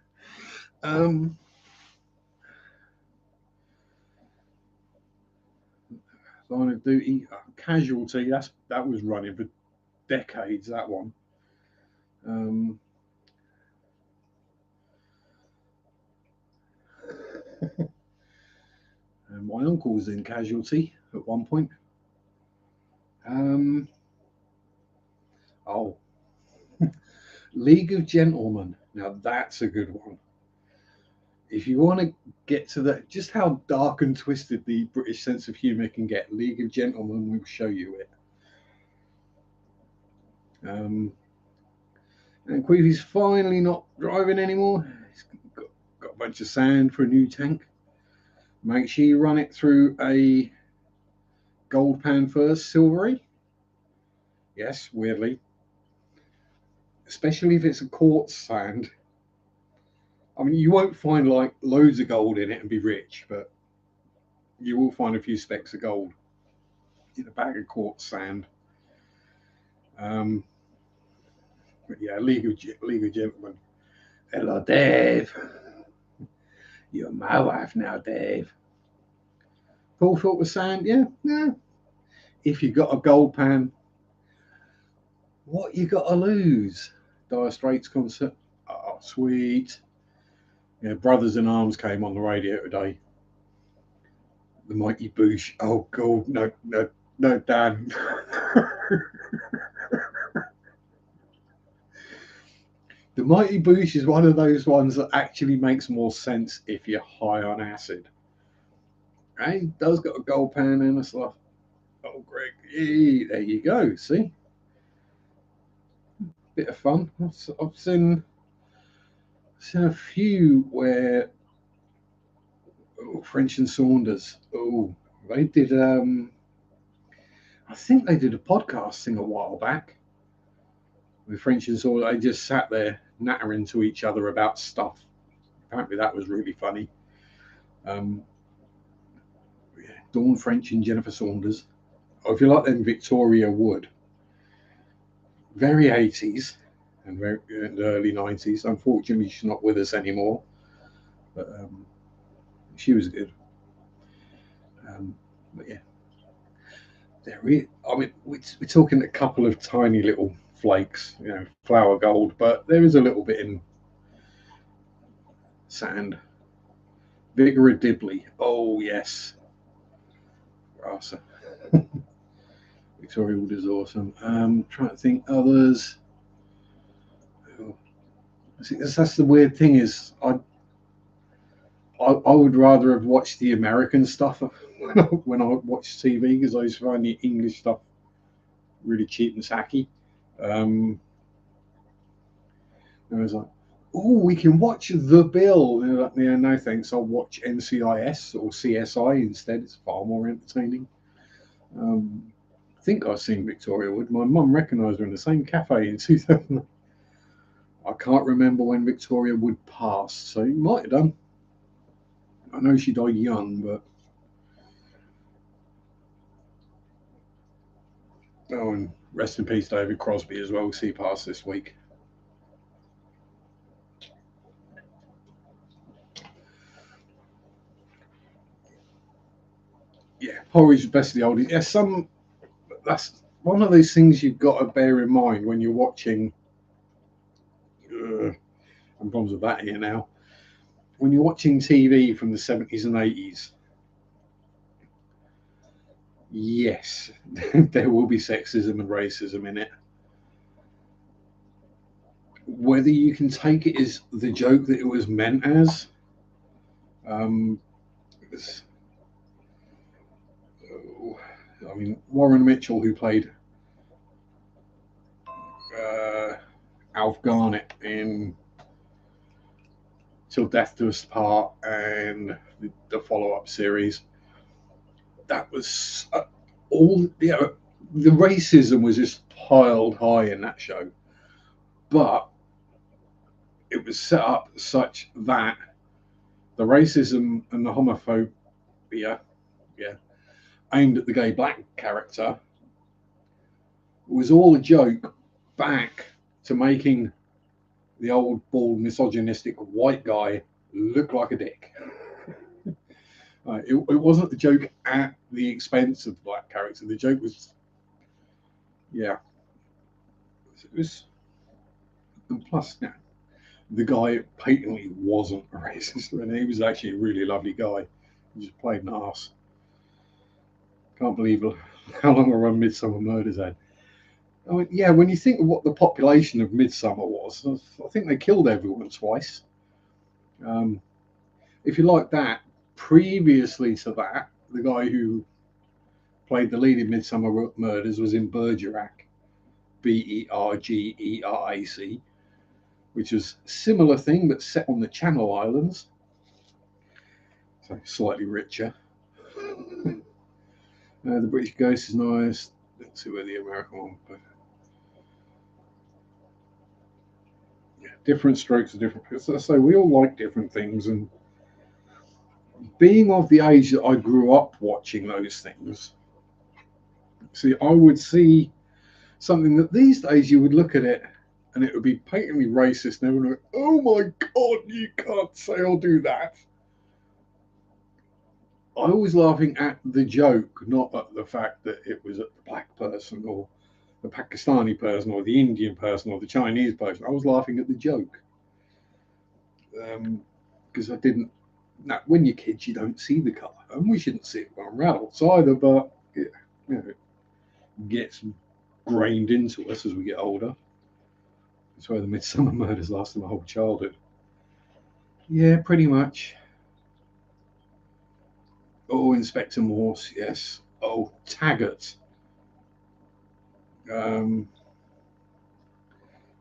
Line of Duty, Casualty. That was running for decades. That one. And my uncle was in Casualty at one point. League of Gentlemen. Now that's a good one. If you want to get to that, just how dark and twisted the British sense of humour can get, League of Gentlemen will show you it. And Queevy's finally not driving anymore. He's got a bunch of sand for a new tank. Make sure you run it through a gold pan first, silvery. Yes, weirdly. Especially if it's a quartz sand. I mean, you won't find like loads of gold in it and be rich, but you will find a few specks of gold in a bag of quartz sand. But yeah, League of Gentlemen. Hello, Dave. You're my wife now, Dave. Full filter sand, yeah. If you've got a gold pan, What You Gotta Lose? Dire Straits concert. Oh, sweet. Yeah, Brothers in Arms came on the radio today. The Mighty Boosh. Oh, God, no, no, no, Dan. The Mighty Boosh is one of those ones that actually makes more sense if you're high on acid. And he does got a gold pan and a stuff. Oh, Greg, there you go. See, bit of fun. I've seen a few where French and Saunders. Oh, they did. I think they did a podcast thing a while back with French and Saunders. They just sat there nattering to each other about stuff. Apparently, that was really funny. Um, Dawn French and Jennifer Saunders. Or if you like them, Victoria Wood. Very 80s and very early 90s. Unfortunately, she's not with us anymore. But she was good. But yeah, I mean, we're talking a couple of tiny little flakes, flour gold, but there is a little bit in sand. Vigor of Dibley. Oh, yes. Rasa. Victoria Wood is awesome. Trying to think others. I think that's the weird thing is I would rather have watched the American stuff when I watched TV because I used to find the English stuff really cheap and sacky. I was like, oh, we can watch The Bill. And like, yeah, no thanks. I'll watch NCIS or CSI instead. It's far more entertaining. I think I've seen Victoria Wood. My mum recognised her in the same cafe in 2000. I can't remember when Victoria Wood passed, so you might have done. I know she died young, but oh, and rest in peace, David Crosby as well. He passed this week. Yeah, porridge, best of the oldies. Yeah, that's one of those things you've got to bear in mind when you're watching. I'm problems with that here now. When you're watching TV from the 70s and 80s, yes, there will be sexism and racism in it. Whether you can take it as the joke that it was meant as, um, I mean, Warren Mitchell, who played Alf Garnett in Till Death Do Us Part and the follow-up series, that was all. The racism was just piled high in that show, but it was set up such that the racism and the homophobia, aimed at the gay black character, was all a joke back to making the old bald misogynistic white guy look like a dick. It wasn't the joke at the expense of the black character. The joke was, it was, and plus, the guy patently wasn't a racist, and he was actually a really lovely guy. He just played an arse. Can't believe how long a run Midsummer Murders had. I mean, yeah, when you think of what the population of Midsummer was, I think they killed everyone twice. If you like that, previously to that, the guy who played the lead in Midsummer Murders was in Bergerac, Bergerac, which was a similar thing but set on the Channel Islands, so slightly richer. The British Ghost is nice. Let's see where the American one. But yeah, different strokes are different. So we all like different things, and being of the age that I grew up watching those things, see, I would see something that these days you would look at it and it would be patently racist, and everyone would go, oh my God, you can't say or do that. I was laughing at the joke, not at the fact that it was a black person or the Pakistani person or the Indian person or the Chinese person. I was laughing at the joke because I didn't. Now, when you're kids, you don't see the colour, and we shouldn't see it when we're adults either. But it gets grained into us as we get older. That's why the Midsummer Murders lasted my whole childhood. Yeah, pretty much. Oh, Inspector Morse, yes. Oh, Taggart. Um,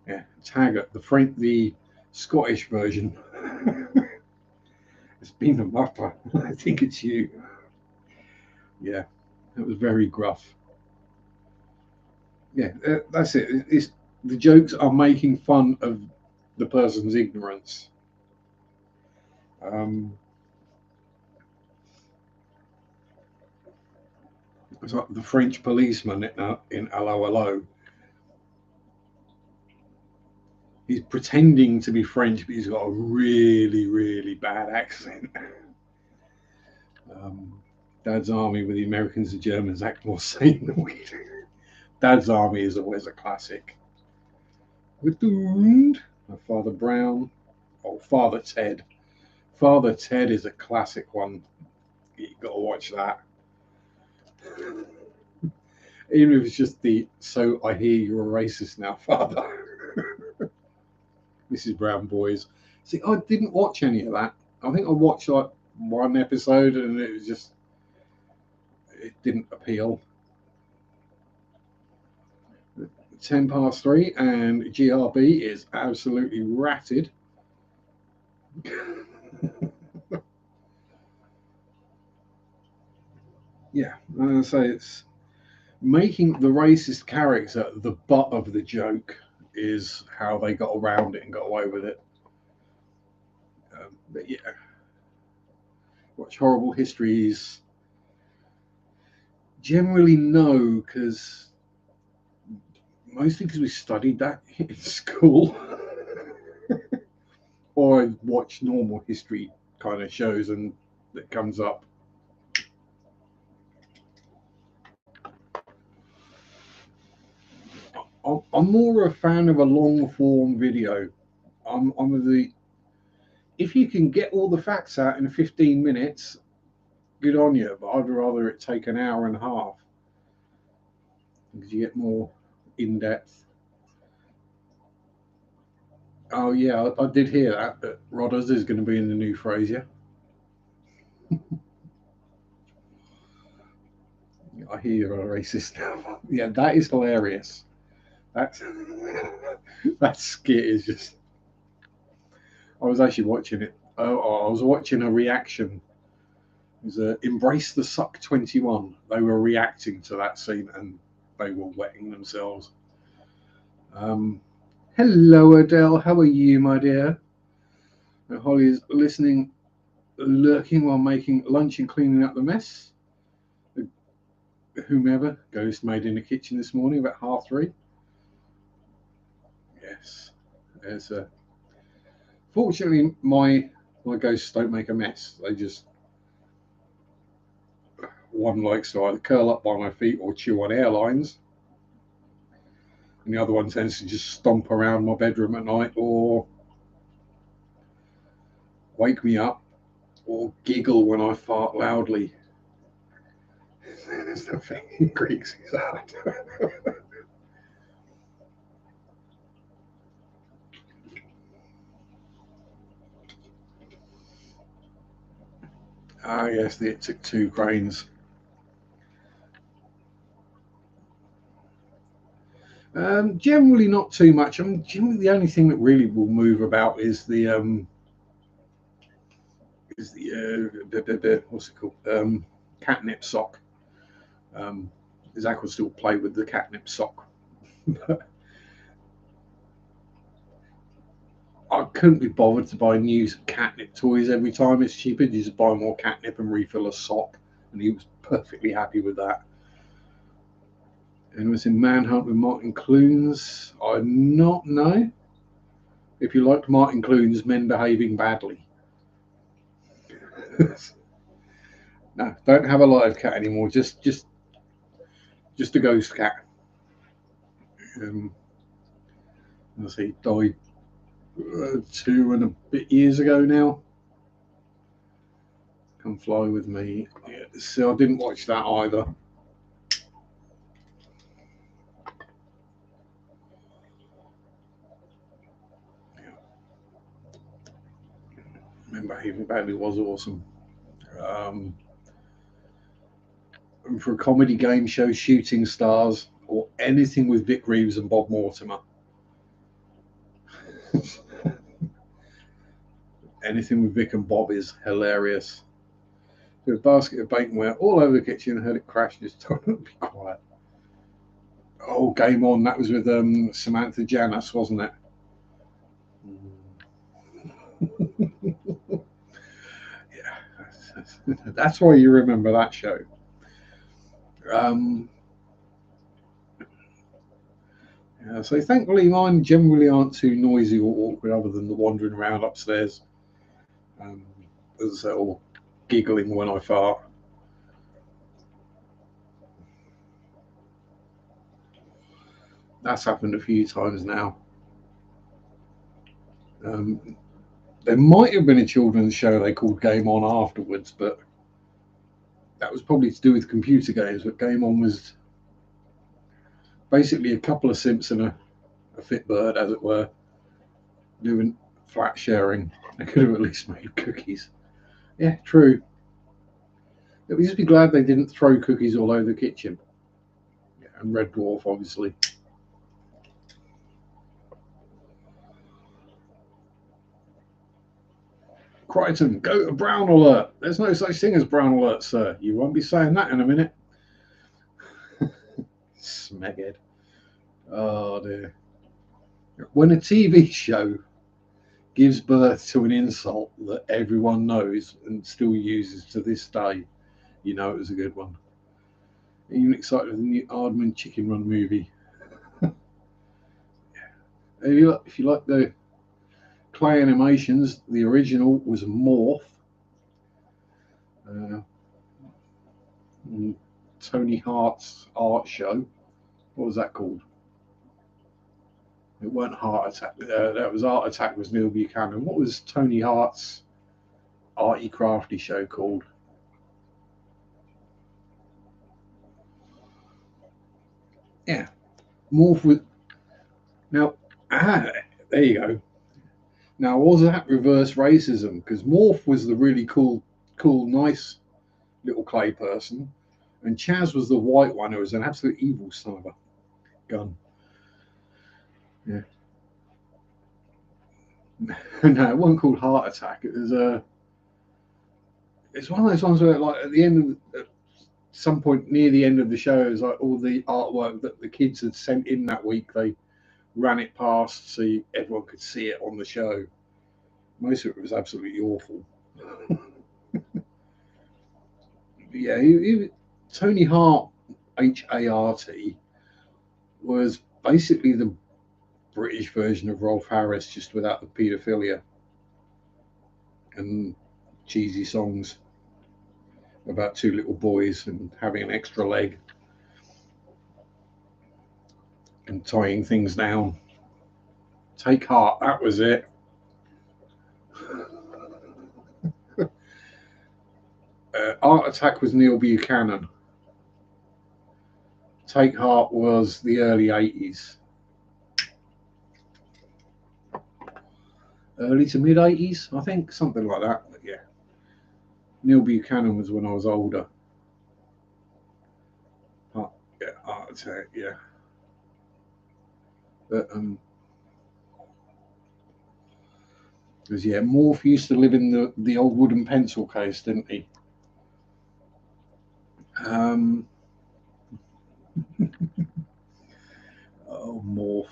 yeah, Taggart, the Scottish version. It's been a muffler. I think it's you. Yeah, it was very gruff. Yeah, that's it. It's the jokes are making fun of the person's ignorance. Um, it's like the French policeman in Hello Hello. He's pretending to be French, but he's got a really, really bad accent. Um, Dad's Army, with the Americans and Germans act more sane than we do. Dad's Army is always a classic. With the Father Brown. Oh, Father Ted. Father Ted is a classic one. You've got to watch that. Even if it's just so I hear you're a racist now, Father. Mrs. Brown Boys. See, I didn't watch any of that. I think I watched like one episode and it didn't appeal. 3:10 and GRB is absolutely ratted. Yeah, I say it's making the racist character the butt of the joke is how they got around it and got away with it. But yeah, watch horrible histories. Generally, no, because mostly because we studied that in school, or I watch normal history kind of shows and it comes up. I'm more a fan of a long form video. I'm of the if you can get all the facts out in 15 minutes, good on you. But I'd rather it take an hour and a half because you get more in depth. Oh yeah, I did hear that Rodders is going to be in the new Frasier. I hear you're a racist now. Yeah, that is hilarious. That's that skit is just. I was actually watching it. Oh, I was watching a reaction. It was Embrace the Suck 21. They were reacting to that scene and they were wetting themselves. Um, Hello, Adele. How are you, my dear? And Holly is listening, lurking while making lunch and cleaning up the mess. Whomever Ghost made in the kitchen this morning about 3:30. Yes, there's a. Fortunately, my ghosts don't make a mess. They just one likes to either curl up by my feet or chew on airlines, and the other one tends to just stomp around my bedroom at night or wake me up or giggle when I fart loudly. There's nothing in Greeks is hard. Ah, yes, it took 2 cranes. Generally, not too much. I mean, generally, the only thing that really will move about is the what's it called? Catnip sock. Zach will still play with the catnip sock. I couldn't be bothered to buy new catnip toys every time. It's cheaper. You just buy more catnip and refill a sock, and he was perfectly happy with that. And it was in Manhunt with Martin Clunes. I not know if you liked Martin Clunes' Men Behaving Badly. No, don't have a live cat anymore. Just a ghost cat. As he died 2 and a bit years ago now. Come Fly With Me. Yeah, so I didn't watch that either. Remember, he badly was awesome. And for a comedy game show, Shooting Stars, or anything with Vic Reeves and Bob Mortimer. Anything with Vic and Bob is hilarious. There's a basket of baconware all over the kitchen. Heard it crash. Just told them to be quiet. Oh, Game On. That was with Samantha Janus, wasn't it? Yeah, that's why you remember that show. Yeah, so thankfully mine generally aren't too noisy or awkward, other than the wandering around upstairs. As I say, or giggling when I fart. That's happened a few times now. There might have been a children's show they called Game On afterwards, but that was probably to do with computer games. But Game On was basically a couple of simps and a fit bird, as it were, doing flat sharing. They could have at least made cookies. Yeah, true. But we just be glad they didn't throw cookies all over the kitchen. Yeah, and Red Dwarf, obviously. Crichton, go to brown alert. There's no such thing as brown alert, sir. You won't be saying that in a minute. Smeghead. Oh dear. When a TV show gives birth to an insult that everyone knows and still uses to this day, you know it was a good one. Even excited for the new Aardman Chicken Run movie. If you like the clay animations, the original was Morph. Tony Hart's art show. What was that called? It weren't Heart Attack. That was Art Attack. Was Neil Buchanan. What was Tony Hart's arty crafty show called? Yeah, Morph with. Now, there you go. Now, was that reverse racism? Because Morph was the really cool, nice little clay person, and Chaz was the white one who was an absolute evil son of a gun. Yeah. No, it wasn't called Heart Attack. It was it's one of those ones where, like, at the end of at some point near the end of the show, is like all the artwork that the kids had sent in that week. They ran it past so everyone could see it on the show. Most of it was absolutely awful. Yeah, Tony Hart, Hart, was basically the British version of Rolf Harris, just without the paedophilia and cheesy songs about two little boys and having an extra leg and tying things down. Take Heart, that was it. Art Attack was Neil Buchanan. Take Heart was the early 80s. Early to mid 80s, I think, something like that. But yeah, Neil Buchanan was when I was older. Yeah, Art Attack, yeah. But because yeah, Morph used to live in the old wooden pencil case, didn't he? Oh, Morph.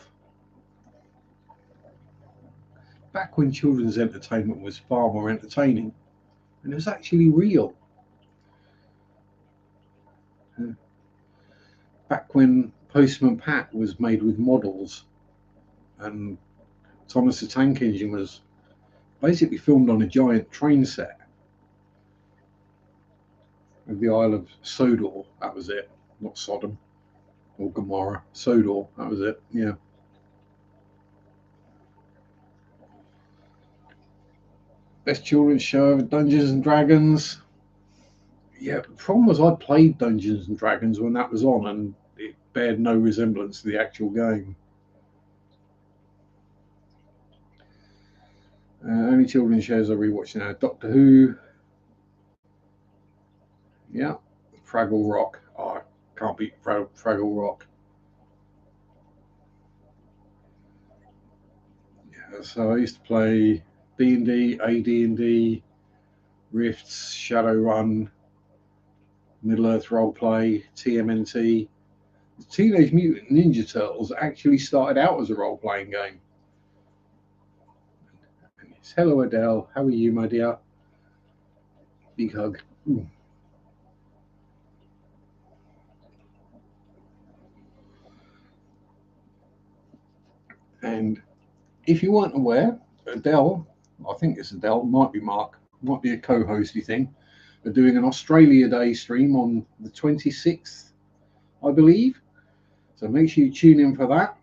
Back when children's entertainment was far more entertaining, and it was actually real. Back when Postman Pat was made with models, and Thomas the Tank Engine was basically filmed on a giant train set of the Isle of Sodor. That was it, not Sodom. or Gomorrah, Sodor. That was it. Yeah. Best children's show ever, Dungeons and Dragons. Yeah, the problem was I played Dungeons and Dragons when that was on, and it bared no resemblance to the actual game. Only children's shows I rewatch now: Doctor Who. Yeah, Fraggle Rock. Oh, I can't beat Fraggle Rock. Yeah, so I used to play D&D, AD&D, Rifts, Shadowrun, Middle Earth Roleplay, TMNT. Teenage Mutant Ninja Turtles actually started out as a role-playing game. Hello, Adele. How are you, my dear? Big hug. Ooh. And if you weren't aware, Adele, I think it's Adele, might be Mark, might be a co-hosty thing. They're doing an Australia Day stream on the 26th, I believe. So make sure you tune in for that.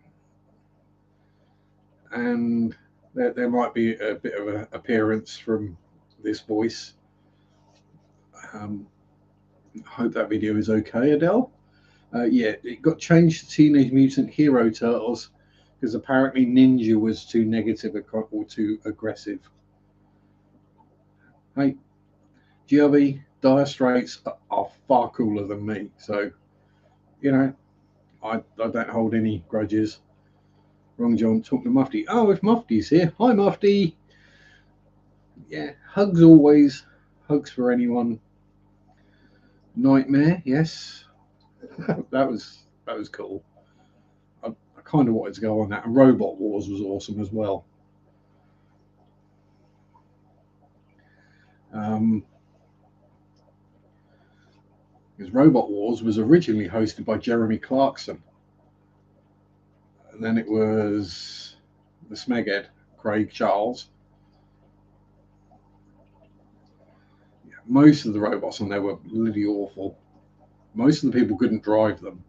And there might be a bit of an appearance from this voice. Hope that video is okay, Adele. Yeah, it got changed to Teenage Mutant Hero Turtles because apparently Ninja was too negative or too aggressive. Hey, GRV, Dire Straits are far cooler than me. So, you know, I don't hold any grudges. Wrong John, talk to Mufti. Oh, if Mufti's here. Hi, Mufti. Yeah, hugs always. Hugs for anyone. Nightmare, yes. that was cool. I kind of wanted to go on that. And Robot Wars was awesome as well. Um, because Robot Wars was originally hosted by Jeremy Clarkson, and then it was the Smeghead, Craig Charles. Yeah, most of the robots on there were bloody awful. Most of the people couldn't drive them.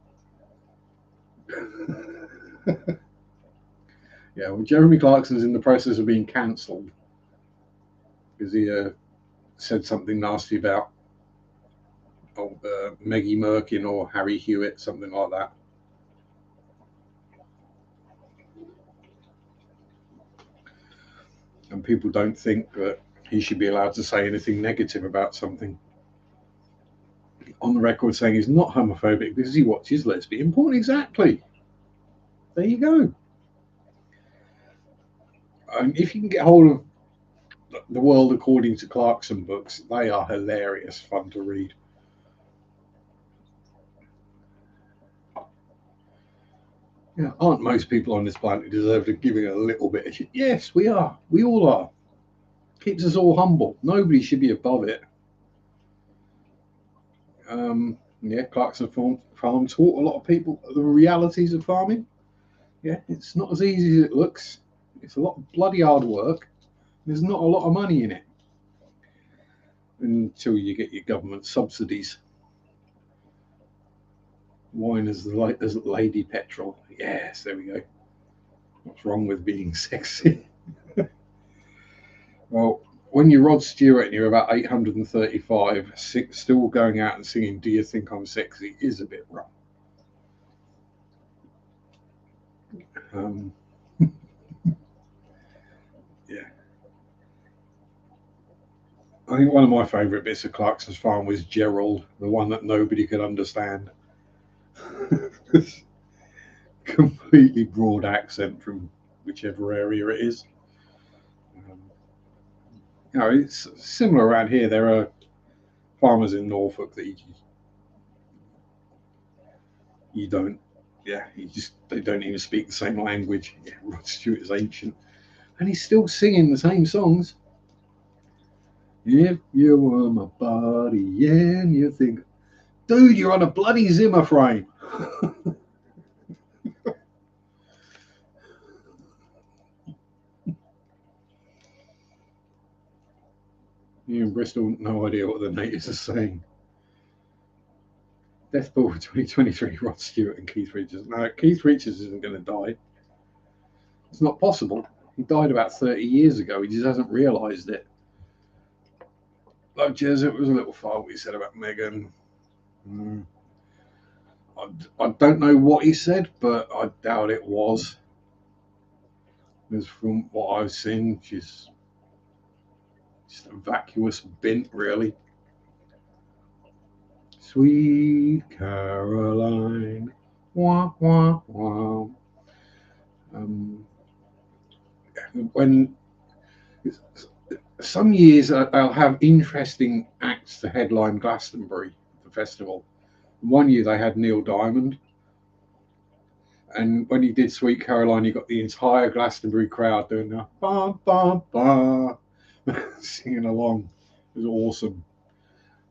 Yeah, well, Jeremy Clarkson's in the process of being cancelled because he said something nasty about Meggie Merkin or Harry Hewitt, something like that. And people don't think that he should be allowed to say anything negative about something. On the record saying he's not homophobic because he watches lesbian porn. Exactly. There you go. And if you can get hold of The World According to Clarkson books, they are hilarious, fun to read. Yeah, aren't most people on this planet deserve to giving a little bit of shit? Yes, we are. We all are. Keeps us all humble. Nobody should be above it. Yeah, Clarkson Farm taught a lot of people the realities of farming. Yeah, it's not as easy as it looks. It's a lot of bloody hard work. There's not a lot of money in it until you get your government subsidies. Wine as lady petrol. Yes, there we go. What's wrong with being sexy? Well, when you're Rod Stewart and you're about 835, still going out and singing "Do You Think I'm Sexy" is a bit rough. Um, yeah, I think one of my favourite bits of Clarkson's Farm was Gerald, the one that nobody could understand. Completely broad accent from whichever area it is. Um, it's similar around here. There are farmers in Norfolk that you don't, yeah, they don't even speak the same language. Yeah, Rod Stewart is ancient, and he's still singing the same songs. If you were my body and you think, dude, you're on a bloody Zimmer frame. You in Bristol, no idea what the natives are saying. Death Pool 2023, Rod Stewart and Keith Richards. No, Keith Richards isn't going to die. It's not possible. He died about 30 years ago. He just hasn't realised it. Like Jez, it was a little far what he said about Meghan. I don't know what he said, but I doubt it was. Because from what I've seen, she's just a vacuous bint, really. Sweet Caroline, wah, wah, wah. When some years they'll have interesting acts to headline Glastonbury, the festival. One year they had Neil Diamond, and when he did Sweet Caroline, you got the entire Glastonbury crowd doing the ba ba ba, singing along. It was awesome.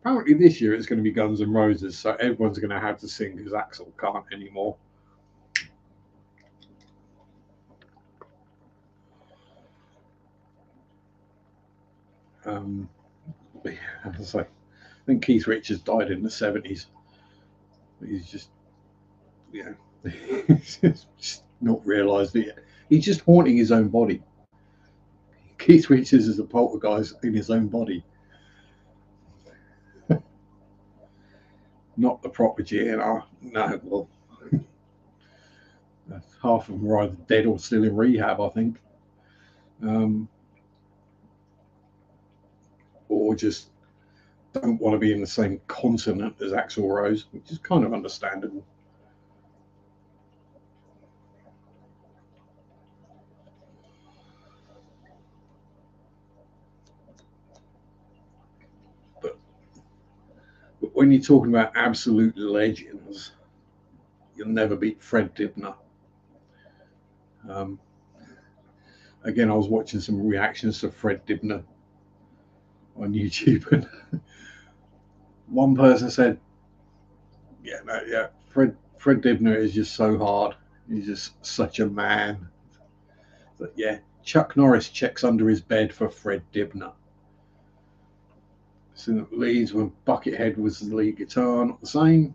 Apparently this year it's going to be Guns N' Roses, so everyone's going to have to sing because Axl can't anymore. But yeah, as I think Keith Richards died in the 70s. He's just, he's just not realised it yet. He's just haunting his own body. Keith Richards is a poltergeist in his own body. Not the proper GNR. No, well, half of them are either dead or still in rehab, I think. Or just don't want to be in the same continent as Axl Rose, which is kind of understandable. But when you're talking about absolute legends, you'll never beat Fred Dibner. Again, I was watching some reactions to Fred Dibner on YouTube, and one person said, Fred Dibner is just so hard. He's just such a man. But yeah, Chuck Norris checks under his bed for Fred Dibner. So Leeds when Buckethead was the lead guitar, not the same.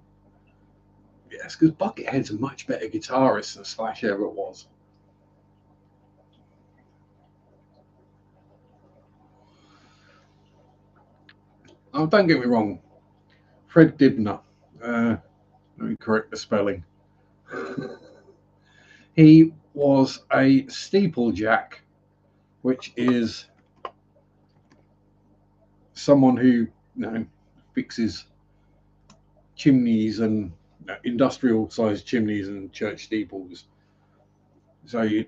Yes, because Buckethead's a much better guitarist than Slash ever was. Oh, don't get me wrong, Fred Dibner. Let me correct the spelling. He was a steeplejack, which is someone who fixes chimneys and industrial-sized chimneys and church steeples. So you'd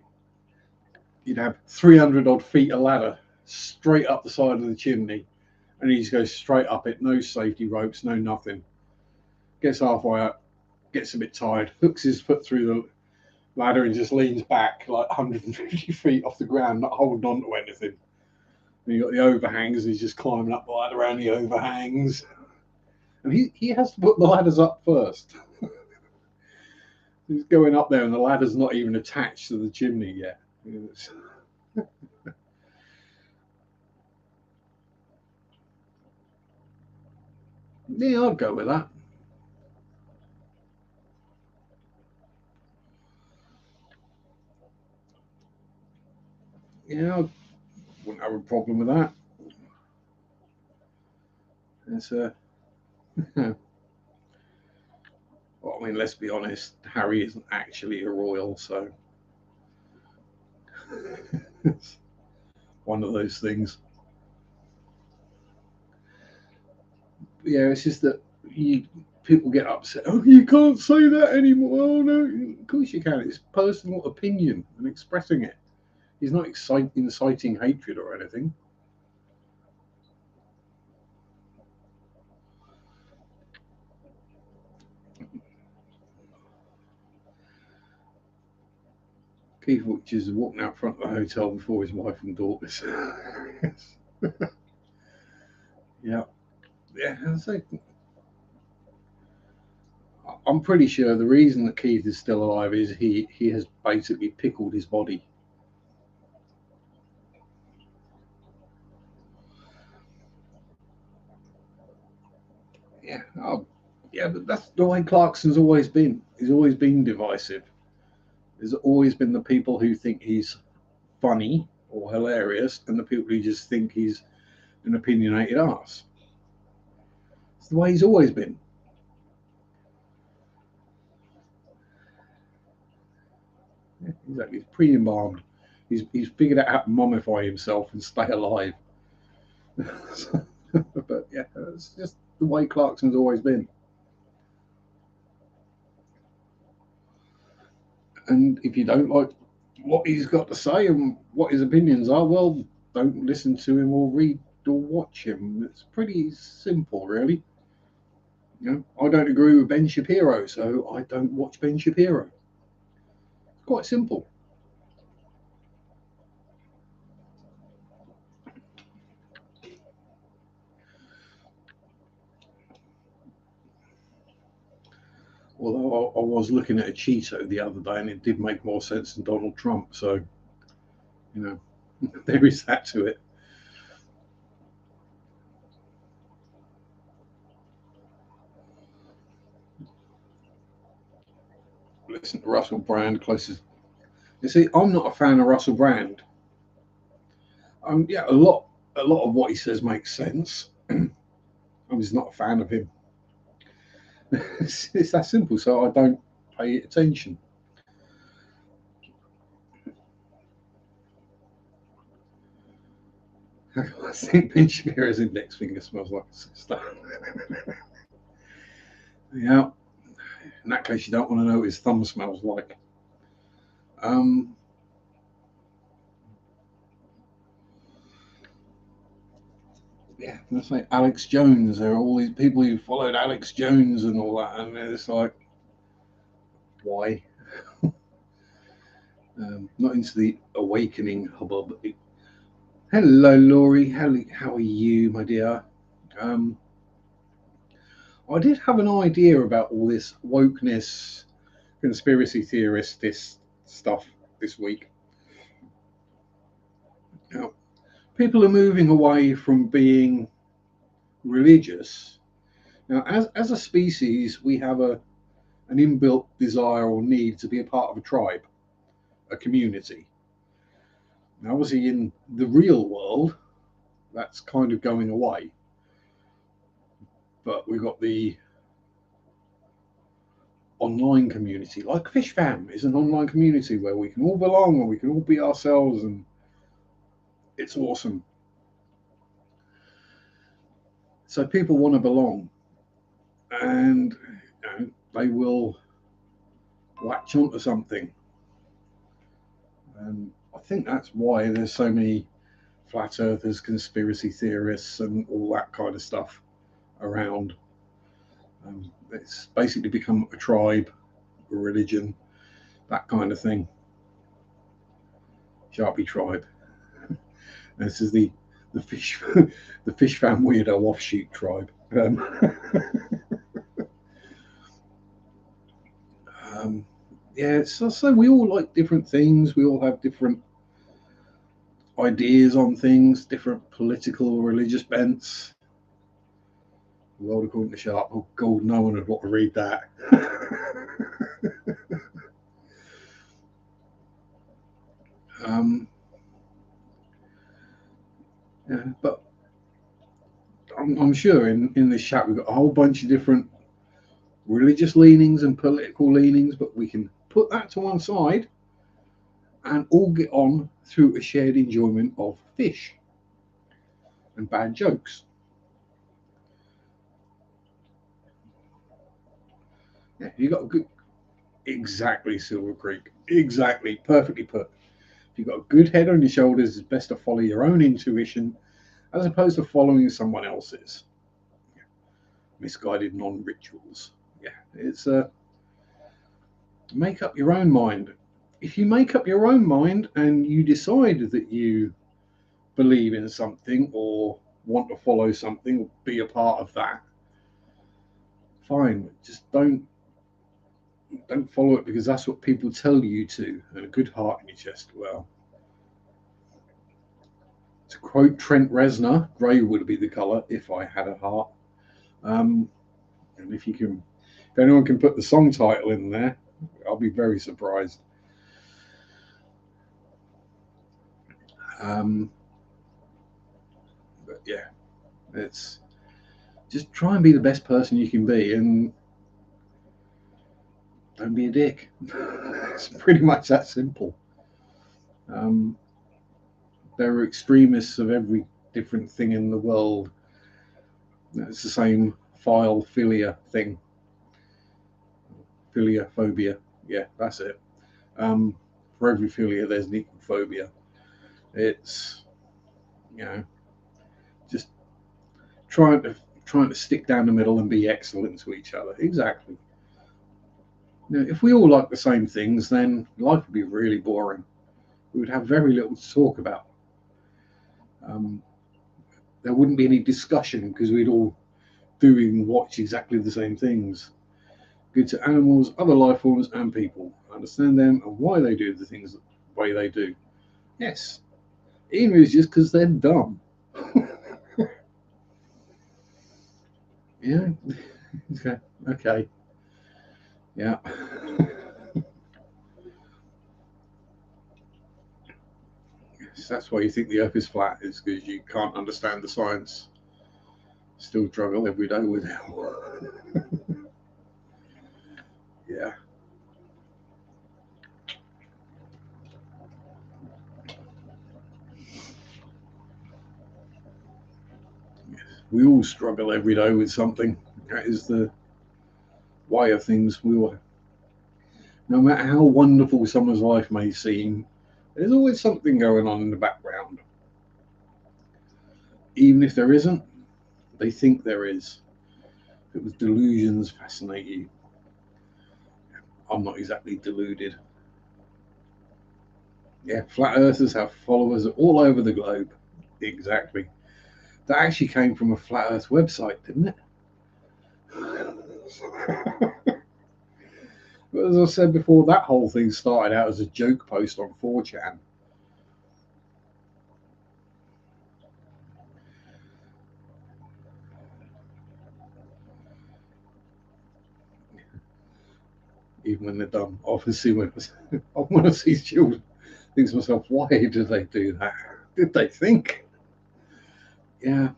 have 300 odd feet of ladder straight up the side of the chimney, and he just goes straight up it, no safety ropes, no nothing. Gets halfway up, gets a bit tired, hooks his foot through the ladder and just leans back like 150 feet off the ground, not holding on to anything. And you got the overhangs, and he's just climbing up the ladder around the overhangs. And he has to put the ladders up first. He's going up there and the ladder's not even attached to the chimney yet. Yeah, I'd go with that. Yeah, I wouldn't have a problem with that. It's well, I mean, let's be honest, Harry isn't actually a royal, so it's one of those things. But yeah, it's just that people get upset. Oh, you can't say that anymore. Oh no, of course you can. It's personal opinion and expressing it. He's not inciting hatred or anything. Keith Richards is walking out front of the hotel before his wife and daughters. Yeah, so I'm pretty sure the reason that Keith is still alive is he has basically pickled his body. Yeah, Yeah, but that's the way Clarkson's always been. He's always been divisive. There's always been the people who think he's funny or hilarious, and the people who just think he's an opinionated arse. It's the way he's always been. Yeah, exactly. He's pre-embalmed. He's figured out how to mummify himself and stay alive. But yeah, it's just the way Clarkson's always been. And if you don't like what he's got to say and what his opinions are, well, don't listen to him or read or watch him. It's pretty simple, really. You know, I don't agree with Ben Shapiro, so I don't watch Ben Shapiro. It's quite simple. Although I was looking at a Cheeto the other day, and it did make more sense than Donald Trump. So, you know, there is that to it. Listen to Russell Brand closest. You see, I'm not a fan of Russell Brand. Yeah, a lot of what he says makes sense. I'm just not a fan of him. It's that simple. So I don't pay attention. I think Ben Shapiro's index finger smells like stuff. Yeah. In that case, you don't want to know what his thumb smells like. Um, yeah, let's say Alex Jones. There are all these people who followed Alex Jones and all that, and it's like, why? Not into the awakening hubbub. Hello, Laurie. How are you, my dear? Um, I did have an idea about all this wokeness, conspiracy theorist, this stuff this week. Now, people are moving away from being religious. Now, as a species, we have an inbuilt desire or need to be a part of a tribe, a community. Now, obviously, in the real world, that's kind of going away. But we've got the online community, like Fish Fam is an online community where we can all belong and we can all be ourselves, and it's awesome. So people want to belong, and they will latch onto something. And I think that's why there's so many flat earthers, conspiracy theorists, and all that kind of stuff around. It's basically become a tribe, a religion, that kind of thing. Sharpe tribe. This is the fish the Fish Fam weirdo offshoot tribe. Um, yeah, so we all like different things. We all have different ideas on things, different political or religious bents. The world according to Sharpe. Oh God, no one would want to read that. um, yeah, but I'm sure in this chat we've got a whole bunch of different religious leanings and political leanings, but we can put that to one side and all get on through a shared enjoyment of fish and bad jokes. Yeah, you got a good, exactly, Silver Creek, exactly, perfectly put. If you've got a good head on your shoulders, it's best to follow your own intuition as opposed to following someone else's. Misguided non-rituals. Yeah, it's make up your own mind. If you make up your own mind and you decide that you believe in something or want to follow something or be a part of that, fine. Just don't follow it because that's what people tell you to. And a good heart in your chest. Well, to quote Trent Reznor, grey would be the colour if I had a heart. Um, And if anyone can put the song title in there, I'll be very surprised. But yeah, it's just try and be the best person you can be, and don't be a dick. It's pretty much that simple. Um, there are extremists of every different thing in the world. It's the same philia thing. Phobia. Yeah, that's it. For every philia, there's an equal phobia. It's, you know, just trying to stick down the middle and be excellent to each other. Exactly. Now, if we all like the same things, then life would be really boring. We would have very little to talk about. Um, there wouldn't be any discussion because we'd all do and watch exactly the same things. Good to animals, other life forms, and people. Understand them and why they do the things the way they do. Yes, even if it's just because they're dumb. Yeah. Okay. Okay. Yeah. Yes, that's why you think the Earth is flat. Is because you can't understand the science. Still struggle every day with it. Yeah. Yes. We all struggle every day with something. That is the way of things. No matter how wonderful someone's life may seem, there's always something going on in the background. Even if there isn't, they think there is. If it was delusions fascinate you, I'm not exactly deluded. Yeah, flat earthers have followers all over the globe. Exactly. That actually came from a flat earth website, didn't it? But as I said before, that whole thing started out as a joke post on 4chan. Even when they're done, I often see when I want to see children. I think to myself, why did they do that? Did they think? Yeah,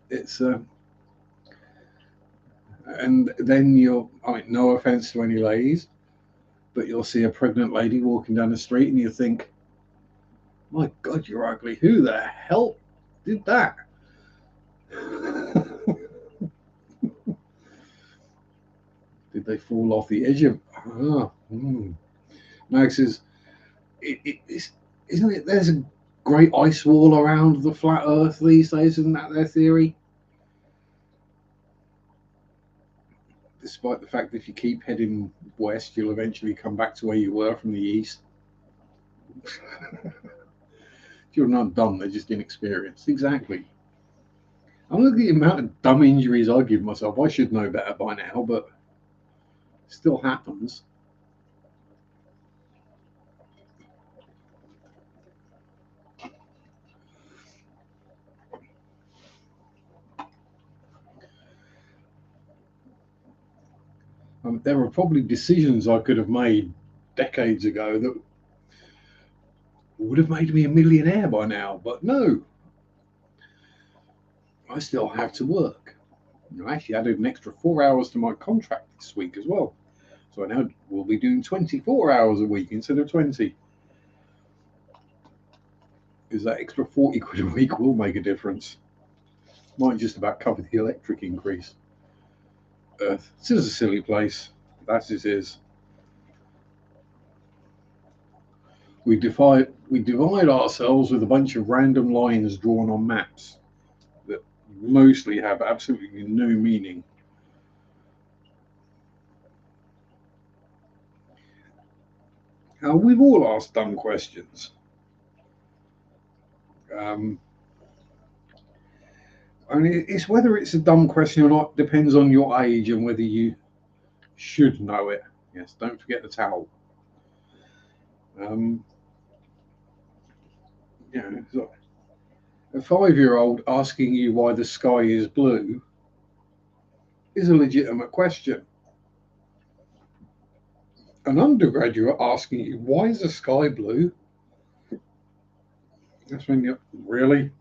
it's and then I mean, no offense to any ladies, but you'll see a pregnant lady walking down the street and you think, my God, you're ugly. Who the hell did that? Did they fall off the edge of? Max is, isn't it? There's a great ice wall around the flat Earth these days. Isn't that their theory? Despite the fact that if you keep heading west, you'll eventually come back to where you were from the east. You're not dumb; they're just inexperienced. Exactly. I'm looking at the amount of dumb injuries I give myself. I should know better by now, but it still happens. There were probably decisions I could have made decades ago that would have made me a millionaire by now, but no, I still have to work. I actually added an extra 4 hours to my contract this week as well. So I now will be doing 24 hours a week instead of 20. Because that extra 40 quid a week will make a difference. Might just about cover the electric increase. Earth. This is a silly place. That it is. We divide ourselves with a bunch of random lines drawn on maps that mostly have absolutely no meaning. Now, we've all asked dumb questions. Um, I mean, it's whether it's a dumb question or not depends on your age and whether you should know it. Yes, don't forget the towel. Um, so a 5-year-old asking you why the sky is blue is a legitimate question. An undergraduate asking you, why is the sky blue? That's when you really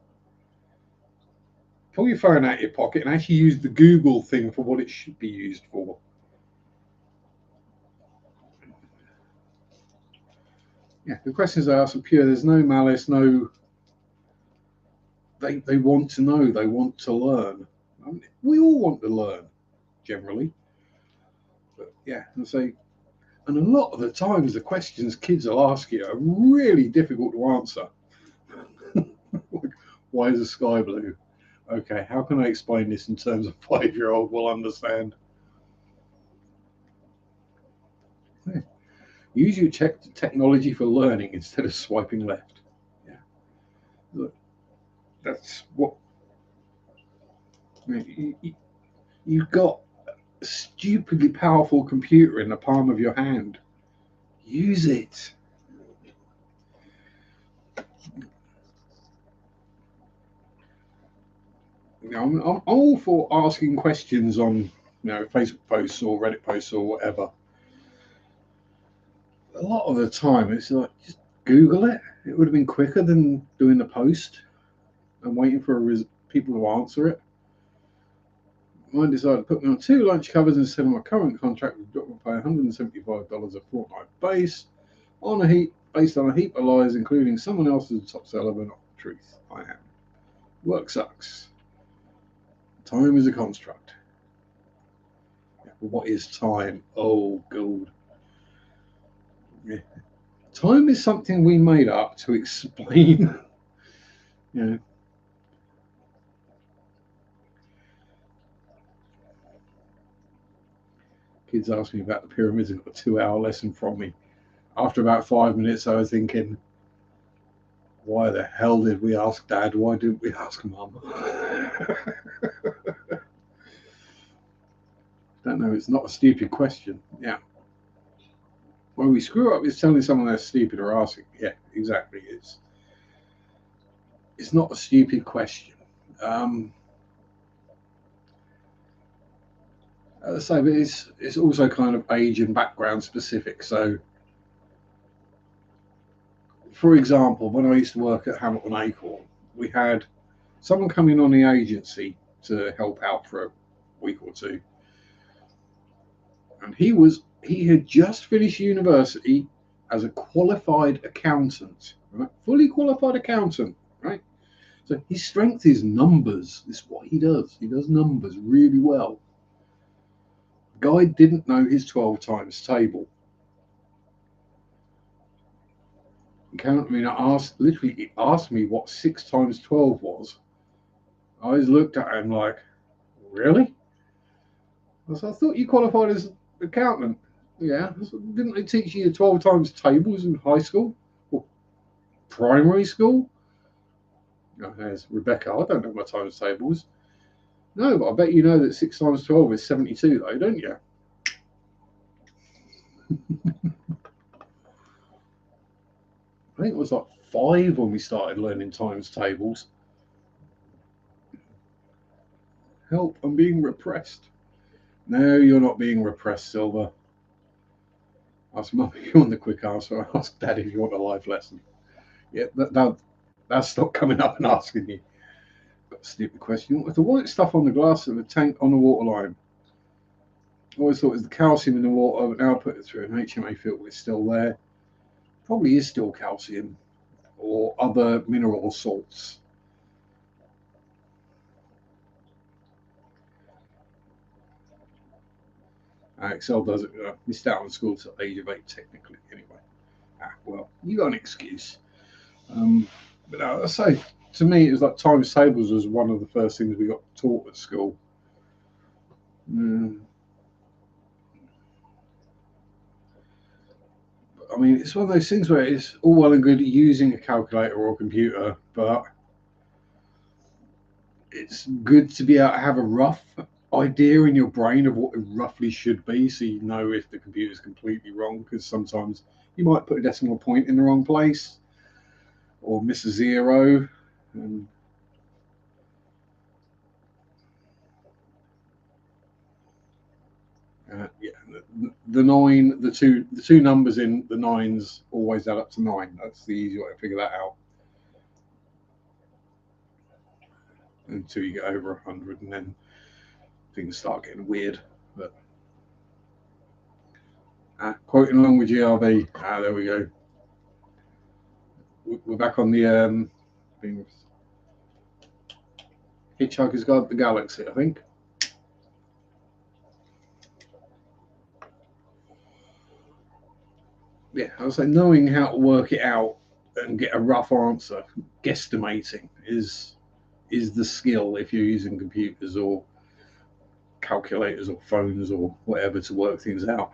pull your phone out of your pocket and actually use the Google thing for what it should be used for. Yeah, the questions I ask are pure. There's no malice, no. They want to know, they want to learn. I mean, we all want to learn, generally. But yeah, and a lot of the times the questions kids will ask you are really difficult to answer. Like, why is the sky blue? Okay, how can I explain this in terms of 5-year-old will understand? Yeah. Use your technology for learning instead of swiping left. Yeah, look, that's what you've got. A stupidly powerful computer in the palm of your hand. Use it. I'm all for asking questions on, Facebook posts or Reddit posts or whatever. A lot of the time, it's like just Google it. It would have been quicker than doing the post and waiting for people to answer it. Mine decided to put me on 2 lunch covers instead of my current contract, with drop my pay $175 a fortnight base on a heap based on a heap of lies, including someone else's top seller, but not the truth. I am. Work sucks. Time is a construct. What is time? Oh, God. Yeah. Time is something we made up to explain. you know, Kids ask me about the pyramids and got a 2-hour lesson from me. After about 5 minutes, I was thinking, why the hell did we ask Dad? Why didn't we ask Mum? Don't know. It's not a stupid question. Yeah. When we screw up, it's telling someone they're stupid or asking. Yeah, exactly. It's not a stupid question. As I say, but it's also kind of age and background specific. So, for example, when I used to work at Hamilton Acorn, we had someone come in on the agency to help out for a week or two, and he had just finished university as a qualified accountant, right? Fully qualified accountant, right? So his strength is numbers. This is what he does. He does numbers really well. Guy didn't know his 12 times table. He asked me what 6 times 12 was. I just looked at him like, really? I thought you qualified as an accountant. Yeah. Didn't they teach you 12 times tables in high school or primary school? No, there's Rebecca. I don't know my times tables. No, but I bet you know that 6 times 12 is 72, though, don't you? I think it was like 5 when we started learning times tables. Help, I'm being repressed. No, you're not being repressed, Silver. Ask Mum if you want the quick answer. Ask Dad if you want a life lesson. Yeah, that's not coming up and asking you. Got a stupid question. With the white stuff on the glass of the tank on the water line, I always thought it was the calcium in the water, but now I put it through an HMA filter, it's still there. Probably is still calcium or other mineral salts. Excel does it. Missed out on school till the age of 8, technically. Anyway, well, you got an excuse. But I say, to me, it was like times tables was one of the first things we got taught at school. I mean, it's one of those things where it's all well and good using a calculator or a computer, but it's good to be able to have a rough idea in your brain of what it roughly should be, so you know if the computer's completely wrong, because sometimes you might put a decimal point in the wrong place or miss a zero. And Yeah, the nine, the two numbers in the nines always add up to 9. That's the easy way to figure that out. Until you get over 100, and then things start getting weird. But quoting along with GRB. There we go. We're back on the Hitchhiker's Guide to the Galaxy, I think. Yeah, I was saying, knowing how to work it out and get a rough answer, guesstimating is the skill if you're using computers or calculators or phones or whatever to work things out.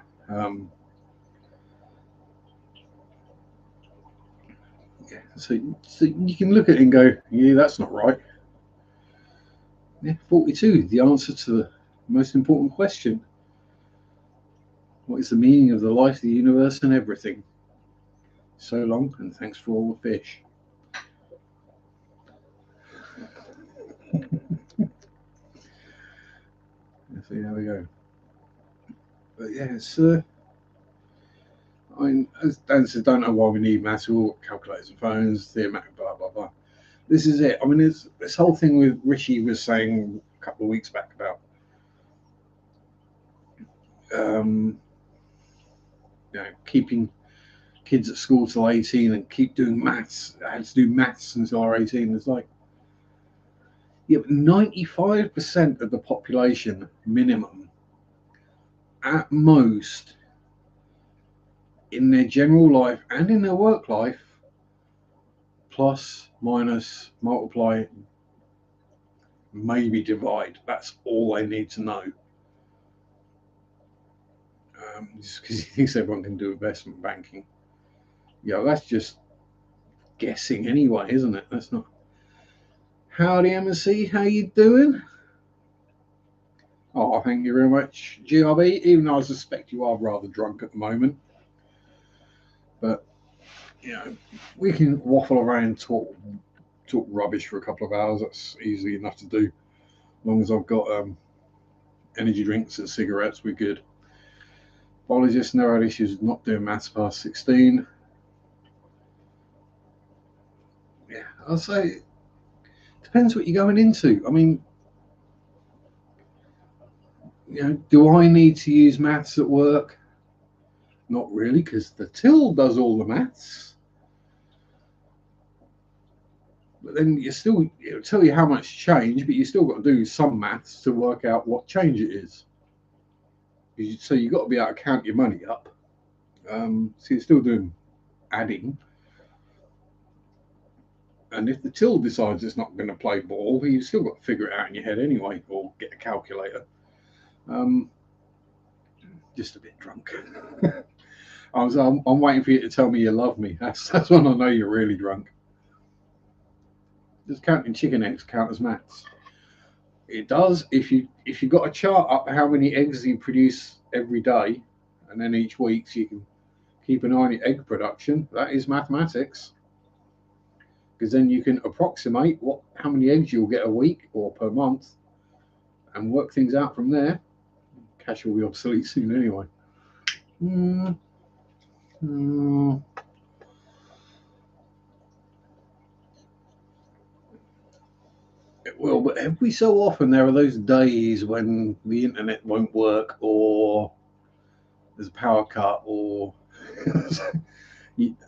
Yeah, so you can look at it and go, yeah, that's not right. Yeah, 42, the answer to the most important question. What is the meaning of the life, the universe, and everything? So long, and thanks for all the fish. See how we go. But yeah, it's I mean, as Dan says, don't know why we need maths. We all calculators and phones, theoretic, blah blah blah. This is it. I mean, it's this whole thing with Rishi was saying a couple of weeks back about keeping kids at school till 18 and keep doing maths. I had to do maths until I was 18. It's like, yeah, but 95% of the population minimum, at most, in their general life and in their work life, plus, minus, multiply, maybe divide. That's all they need to know. Just because he thinks everyone can do investment banking. Yeah, that's just guessing anyway, isn't it? That's not. Howdy, MSC. How you doing? Oh, thank you very much, GRB. Even though I suspect you are rather drunk at the moment, but we can waffle around and talk rubbish for a couple of hours. That's easy enough to do. As long as I've got energy drinks and cigarettes, we're good. Biologists never had issues with not doing maths past 16. Yeah, I'll say depends what you're going into. I mean, do I need to use maths at work? Not really, because the till does all the maths. But then it'll tell you how much change, but you still got to do some maths to work out what change it is. So you've got to be able to count your money up. So you're still doing adding. And if the till decides it's not going to play ball, you've still got to figure it out in your head anyway, or get a calculator. Just a bit drunk. I'm waiting for you to tell me you love me. That's when I know you're really drunk. Does counting chicken eggs count as maths? It does if you've got a chart up how many eggs you produce every day, and then each week so you can keep an eye on your egg production. That is mathematics, because then you can approximate how many eggs you'll get a week or per month, and work things out from there. Cash will be obsolete soon anyway. It will, but every so often there are those days when the internet won't work, or there's a power cut, or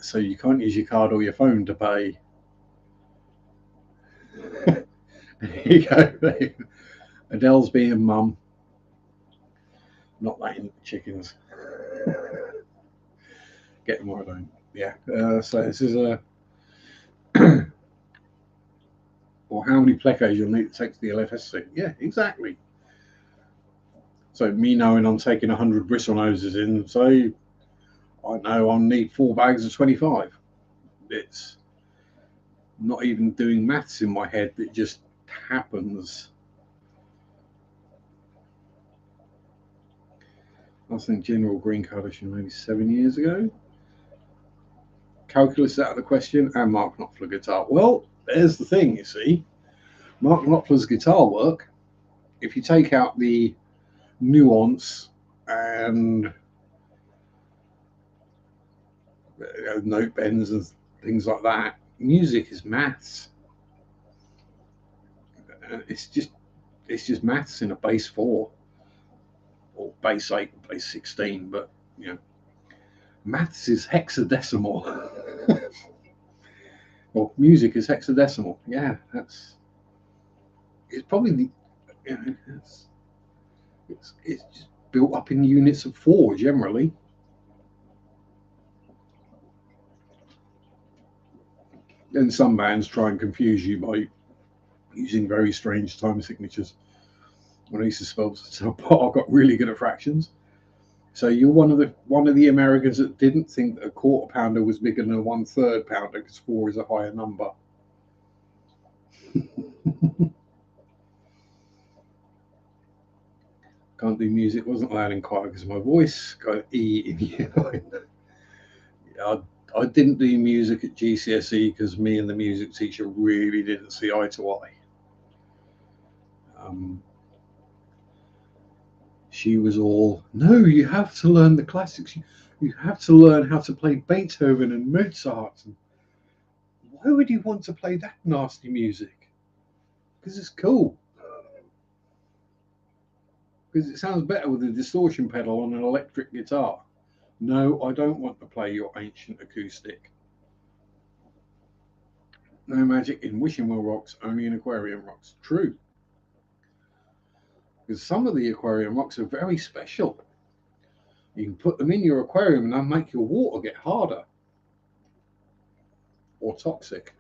so you can't use your card or your phone to pay. There you go. Adele's being mum, not laying chickens. Get them or I don't. Yeah. So this is a. Or how many plecos you'll need to take to the LFSC. Yeah, exactly. So me knowing I'm taking 100 bristle noses in, so I know I'll need 4 bags of 25. It's not even doing maths in my head. It just happens. I was thinking General Green Card issue maybe 7 years ago. Calculus out of the question, and Mark Knopfler guitar. Well, there's the thing, you see. Mark Knopfler's guitar work, if you take out the nuance and note bends and things like that. Music is maths. It's just maths in a base 4 or base 8, base 16. But you know, maths is hexadecimal. Well, music is hexadecimal. Yeah, it's probably it's just built up in units of 4 generally. And some bands try and confuse you by using very strange time signatures. When I used to spell I got really good at fractions. So you're one of the Americans that didn't think that a quarter pounder was bigger than a 1/3 pounder because 4 is a higher number. Can't do music, wasn't loud and quiet because my voice got E in here. I didn't do music at GCSE because me and the music teacher really didn't see eye to eye. She was all, no, you have to learn the classics. You have to learn how to play Beethoven and Mozart. And why would you want to play that nasty music? Because it's cool. Because it sounds better with a distortion pedal on an electric guitar. No, I don't want to play your ancient acoustic. No magic in Wishing Well rocks, only in aquarium rocks. True. Because some of the aquarium rocks are very special. You can put them in your aquarium and they'll make your water get harder or toxic.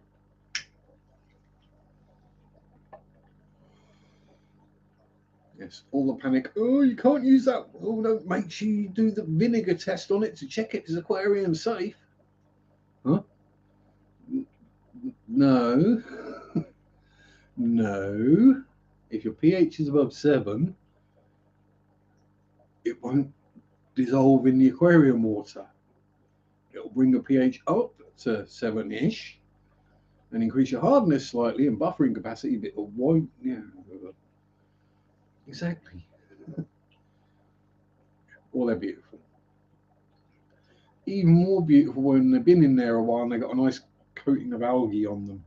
Yes, all the panic. Oh, you can't use that. Oh, no, make sure you do the vinegar test on it to check it is aquarium safe. Huh? No. No. If your pH is above 7, it won't dissolve in the aquarium water. It'll bring the pH up to 7-ish and increase your hardness slightly and buffering capacity, but it won't. Yeah, exactly. Well, they're beautiful. Even more beautiful when they've been in there a while and they've got a nice coating of algae on them.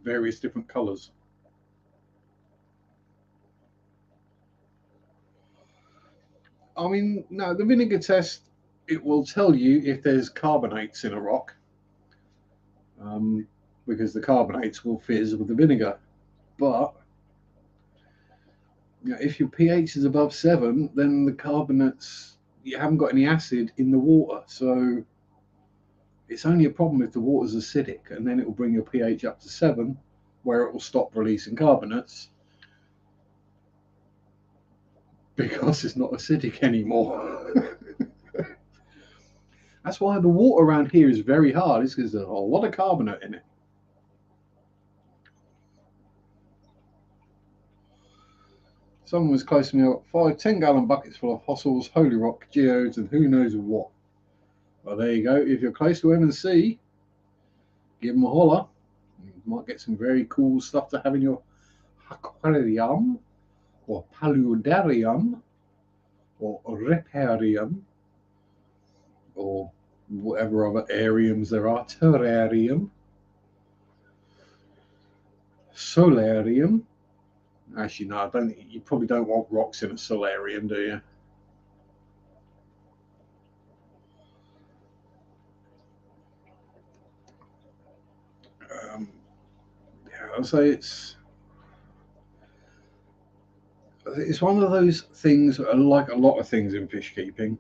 Various different colours. I mean, no, the vinegar test, it will tell you if there's carbonates in a rock, because the carbonates will fizz with the vinegar. But you know, if your pH is above 7, then the carbonates, you haven't got any acid in the water. So it's only a problem if the water's acidic, and then it will bring your pH up to 7, where it will stop releasing carbonates because it's not acidic anymore. That's why the water around here is very hard. It's because there's a lot of carbonate in it. Someone was close to me, got 5 10-gallon buckets full of fossils, holy rock, geodes, and who knows what. Well, there you go. If you're close to M&C, give them a holler. You might get some very cool stuff to have in your aquarium or paludarium or reparium or whatever other ariums there are. Terrarium, solarium. Actually, no, I don't. You probably don't want rocks in a solarium, do you? Yeah, I'll say it's one of those things, like a lot of things in fish keeping,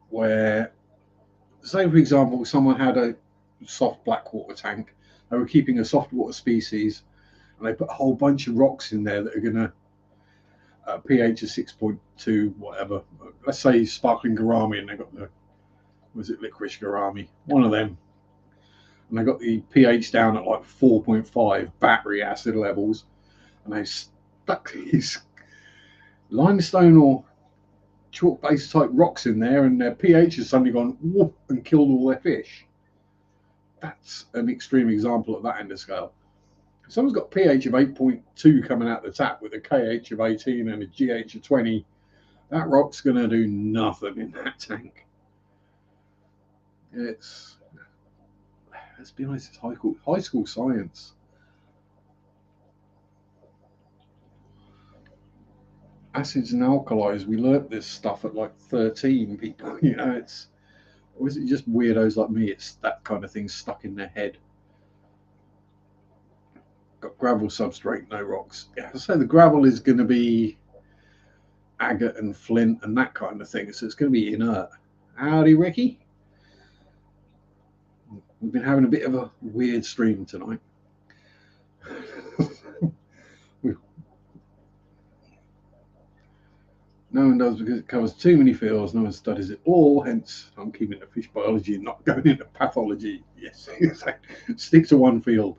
where, say for example, someone had a soft black water tank. They were keeping a soft water species, and they put a whole bunch of rocks in there that are going to pH of 6.2, whatever. Let's say sparkling gourami, and they got was it licorice gourami? One of them. And they got the pH down at like 4.5 battery acid levels, and they stuck these limestone or chalk-based type rocks in there, and their pH has suddenly gone whoop and killed all their fish. That's an extreme example at that end of scale. someone's got a pH of 8.2 coming out the tap with a KH of 18 and a GH of 20, that rock's going to do nothing in that tank. It's, let's be honest, it's high school science. Acids and alkalis, we learnt this stuff at like 13, people. You know, it's, or is it just weirdos like me? It's that kind of thing stuck in their head. Got gravel substrate, no rocks. Yeah, so the gravel is going to be agate and flint and that kind of thing, so it's going to be inert. Howdy, Ricky. We've been having a bit of a weird stream tonight. No one does because it covers too many fields. No one studies it all. Hence, I'm keeping it fish biology and not going into pathology. Yes, stick to one field.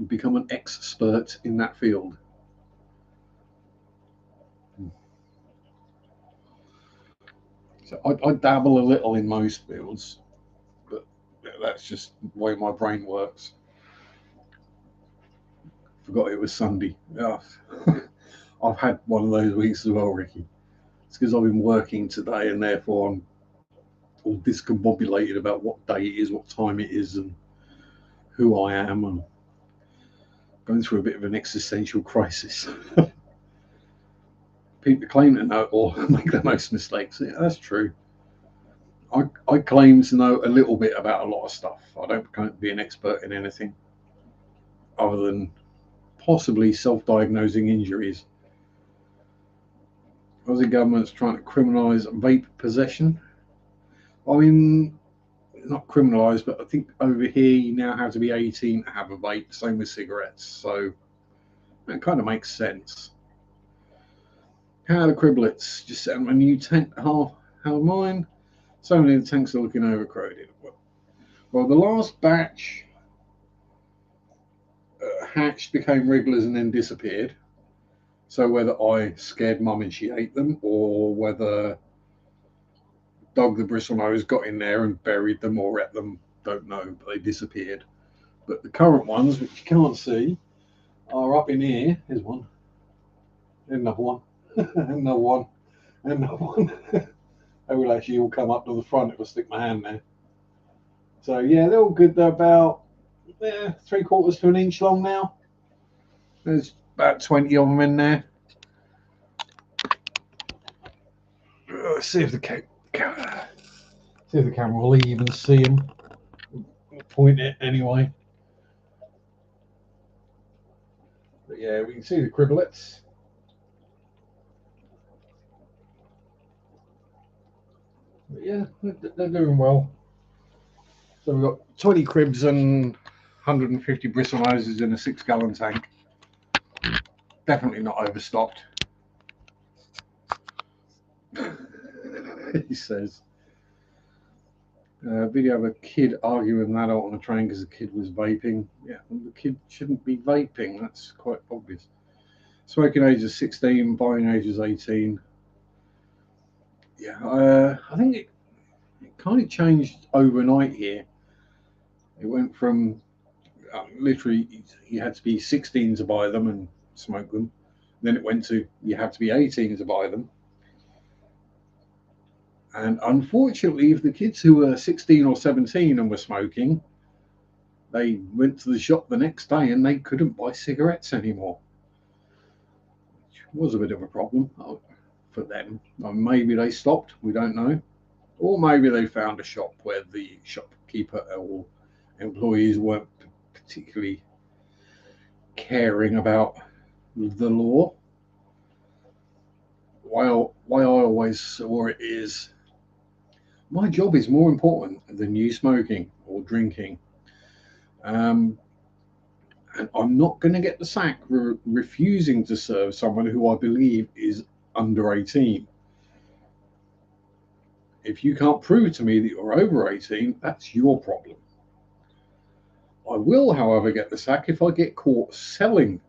Become an expert in that field. So I dabble a little in most fields, but that's just the way my brain works. Forgot it was Sunday. Oh, I've had one of those weeks as well, Ricky. It's because I've been working today and therefore I'm all discombobulated about what day it is, what time it is, and who I am, and going through a bit of an existential crisis. People claim to know or make the most mistakes. Yeah, that's true. I claim to know a little bit about a lot of stuff. I don't claim to be an expert in anything other than possibly self-diagnosing injuries. Aussie government's trying to criminalise vape possession. I mean, not criminalised, but I think over here you now have to be 18 to have a vape. Same with cigarettes, so that kind of makes sense. How are the criblets? Just set them a new tank. How mine? So many of the tanks are looking overcrowded. Well, the last batch hatched, became regulars, and then disappeared. So whether I scared mum and she ate them, or whether Doug the bristlenose got in there and buried them or ate them, don't know, but they disappeared. But the current ones, which you can't see, are up in here. Here's one. Another one. Another one. Another one. They will actually all come up to the front if I stick my hand there. So yeah, they're all good. They're about 3/4 to an inch long now. There's about 20 of them in there. Let's see if the camera will even see them. I'll point it anyway. But yeah, we can see the criblets. But yeah, they're doing well. So we've got 20 cribs and 150 bristle noses in a 6-gallon tank. Definitely not overstocked. He says. Video of a kid arguing with an adult on a train because the kid was vaping. Yeah, well, the kid shouldn't be vaping. That's quite obvious. Smoking age is 16, buying age is 18. Yeah, I think it kind of changed overnight here. It went from literally you had to be 16 to buy them and smoke them. Then it went to you have to be 18 to buy them. And unfortunately, if the kids who were 16 or 17 and were smoking, they went to the shop the next day and they couldn't buy cigarettes anymore, which was a bit of a problem for them. Maybe they stopped, we don't know. Or maybe they found a shop where the shopkeeper or employees weren't particularly caring about the law. Why I always saw it is my job is more important than you smoking or drinking. And I'm not going to get the sack for refusing to serve someone who I believe is under 18. If you can't prove to me that you're over 18, that's your problem. I will, however, get the sack if I get caught selling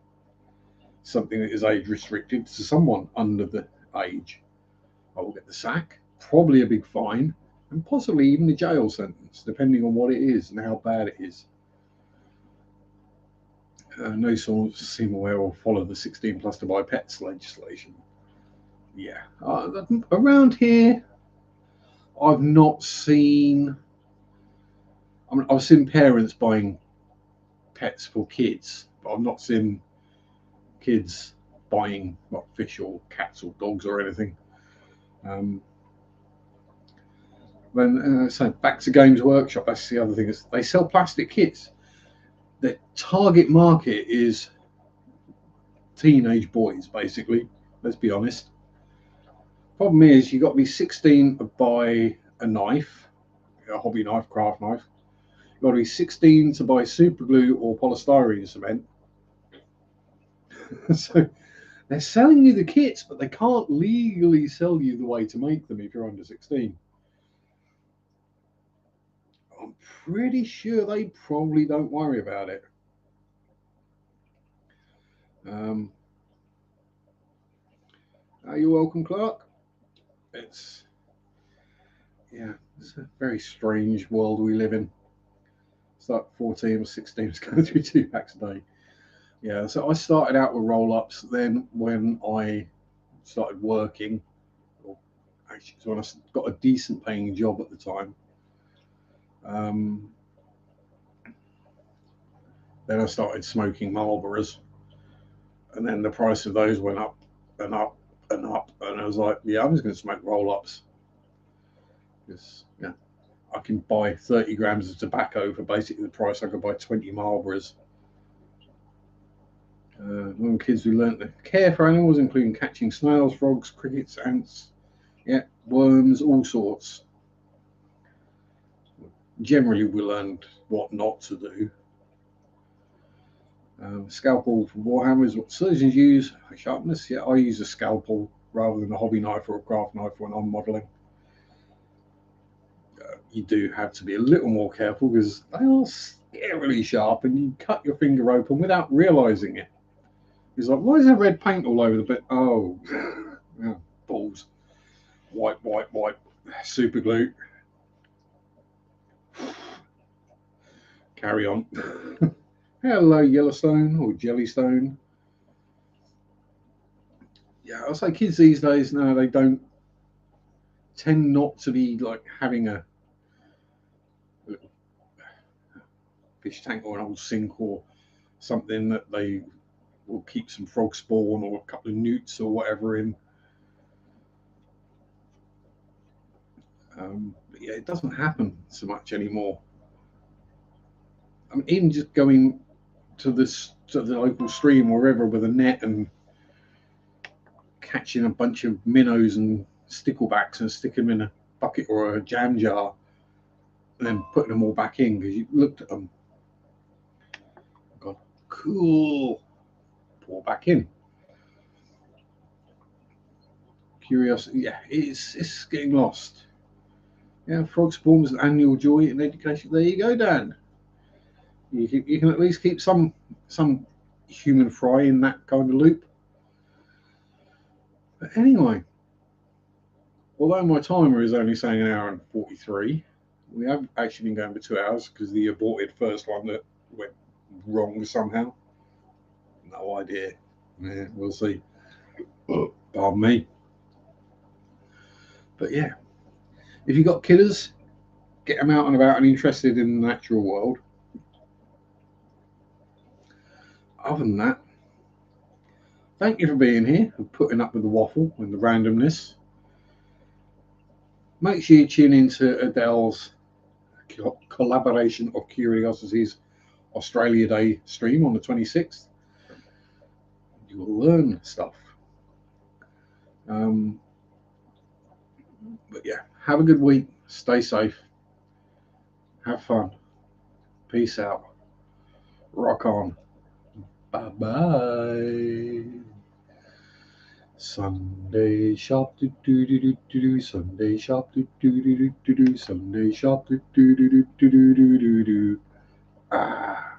something that is age restricted to someone under the age. I will get the sack, probably a big fine, and possibly even a jail sentence, depending on what it is and how bad it is. No sort seem aware or follow the 16 plus to buy pets legislation. Yeah, around here, I've not seen. I mean, I've seen parents buying pets for kids, but I've not seen kids buying like fish or cats or dogs or anything. Um, so back to Games Workshop. That's the other thing is they sell plastic kits. Their target market is teenage boys, basically. Let's be honest. Problem is, you've got to be 16 to buy a knife, a hobby knife, craft knife. You've got to be 16 to buy super glue or polystyrene cement. So they're selling you the kits, but they can't legally sell you the way to make them if you're under 16. I'm pretty sure they probably don't worry about it. You're welcome, Clark. It's a very strange world we live in. It's like 14 or 16 going through 2 packs a day. Yeah, so I started out with roll-ups. Then when I started working, or actually when I got a decent paying job at the time, then I started smoking Marlboros, and then the price of those went up and up and up, and I was like, yeah, I'm just going to smoke roll-ups. Because I can buy 30 grams of tobacco for basically the price I could buy 20 Marlboros. When kids, we learnt to care for animals, including catching snails, frogs, crickets, ants, worms, all sorts. Generally, we learned what not to do. Scalpel for Warhammer is what surgeons use for sharpness. Yeah, I use a scalpel rather than a hobby knife or a craft knife when I'm modelling. You do have to be a little more careful because they are scarily sharp and you cut your finger open without realising it. He's like, why is there red paint all over the bit? Oh, balls. Wipe, super glue. Carry on. Hello, Yellowstone or Jellystone. Yeah, I'll say kids these days, no, they don't tend not to be like having a little fish tank or an old sink or something that they will keep some frog spawn or a couple of newts or whatever in. But yeah, it doesn't happen so much anymore. I mean, even just going to the local stream or wherever with a net and catching a bunch of minnows and sticklebacks and sticking them in a bucket or a jam jar and then putting them all back in because you looked at them, gone, cool, pour back in. Curiosity, yeah, it's getting lost. Yeah, frog spawn's an annual joy in education. There you go, Dan. You can at least keep some human fry in that kind of loop. But anyway, although my timer is only saying 1 hour and 43, we have actually been going for 2 hours because the aborted first one that went wrong somehow. No idea. Yeah, we'll see. Pardon me. But yeah, if you've got killers, get them out and about and interested in the natural world. Other than that, thank you for being here and putting up with the waffle and the randomness. Make sure you tune into Adele's collaboration of Curiosities Australia Day stream on the 26th. You'll learn stuff. But yeah, have a good week. Stay safe. Have fun. Peace out. Rock on. Bye-bye. Sunday shop do do do do do do. Sunday shop do do do do do do. Sunday shop do do do do do do do do. Ah.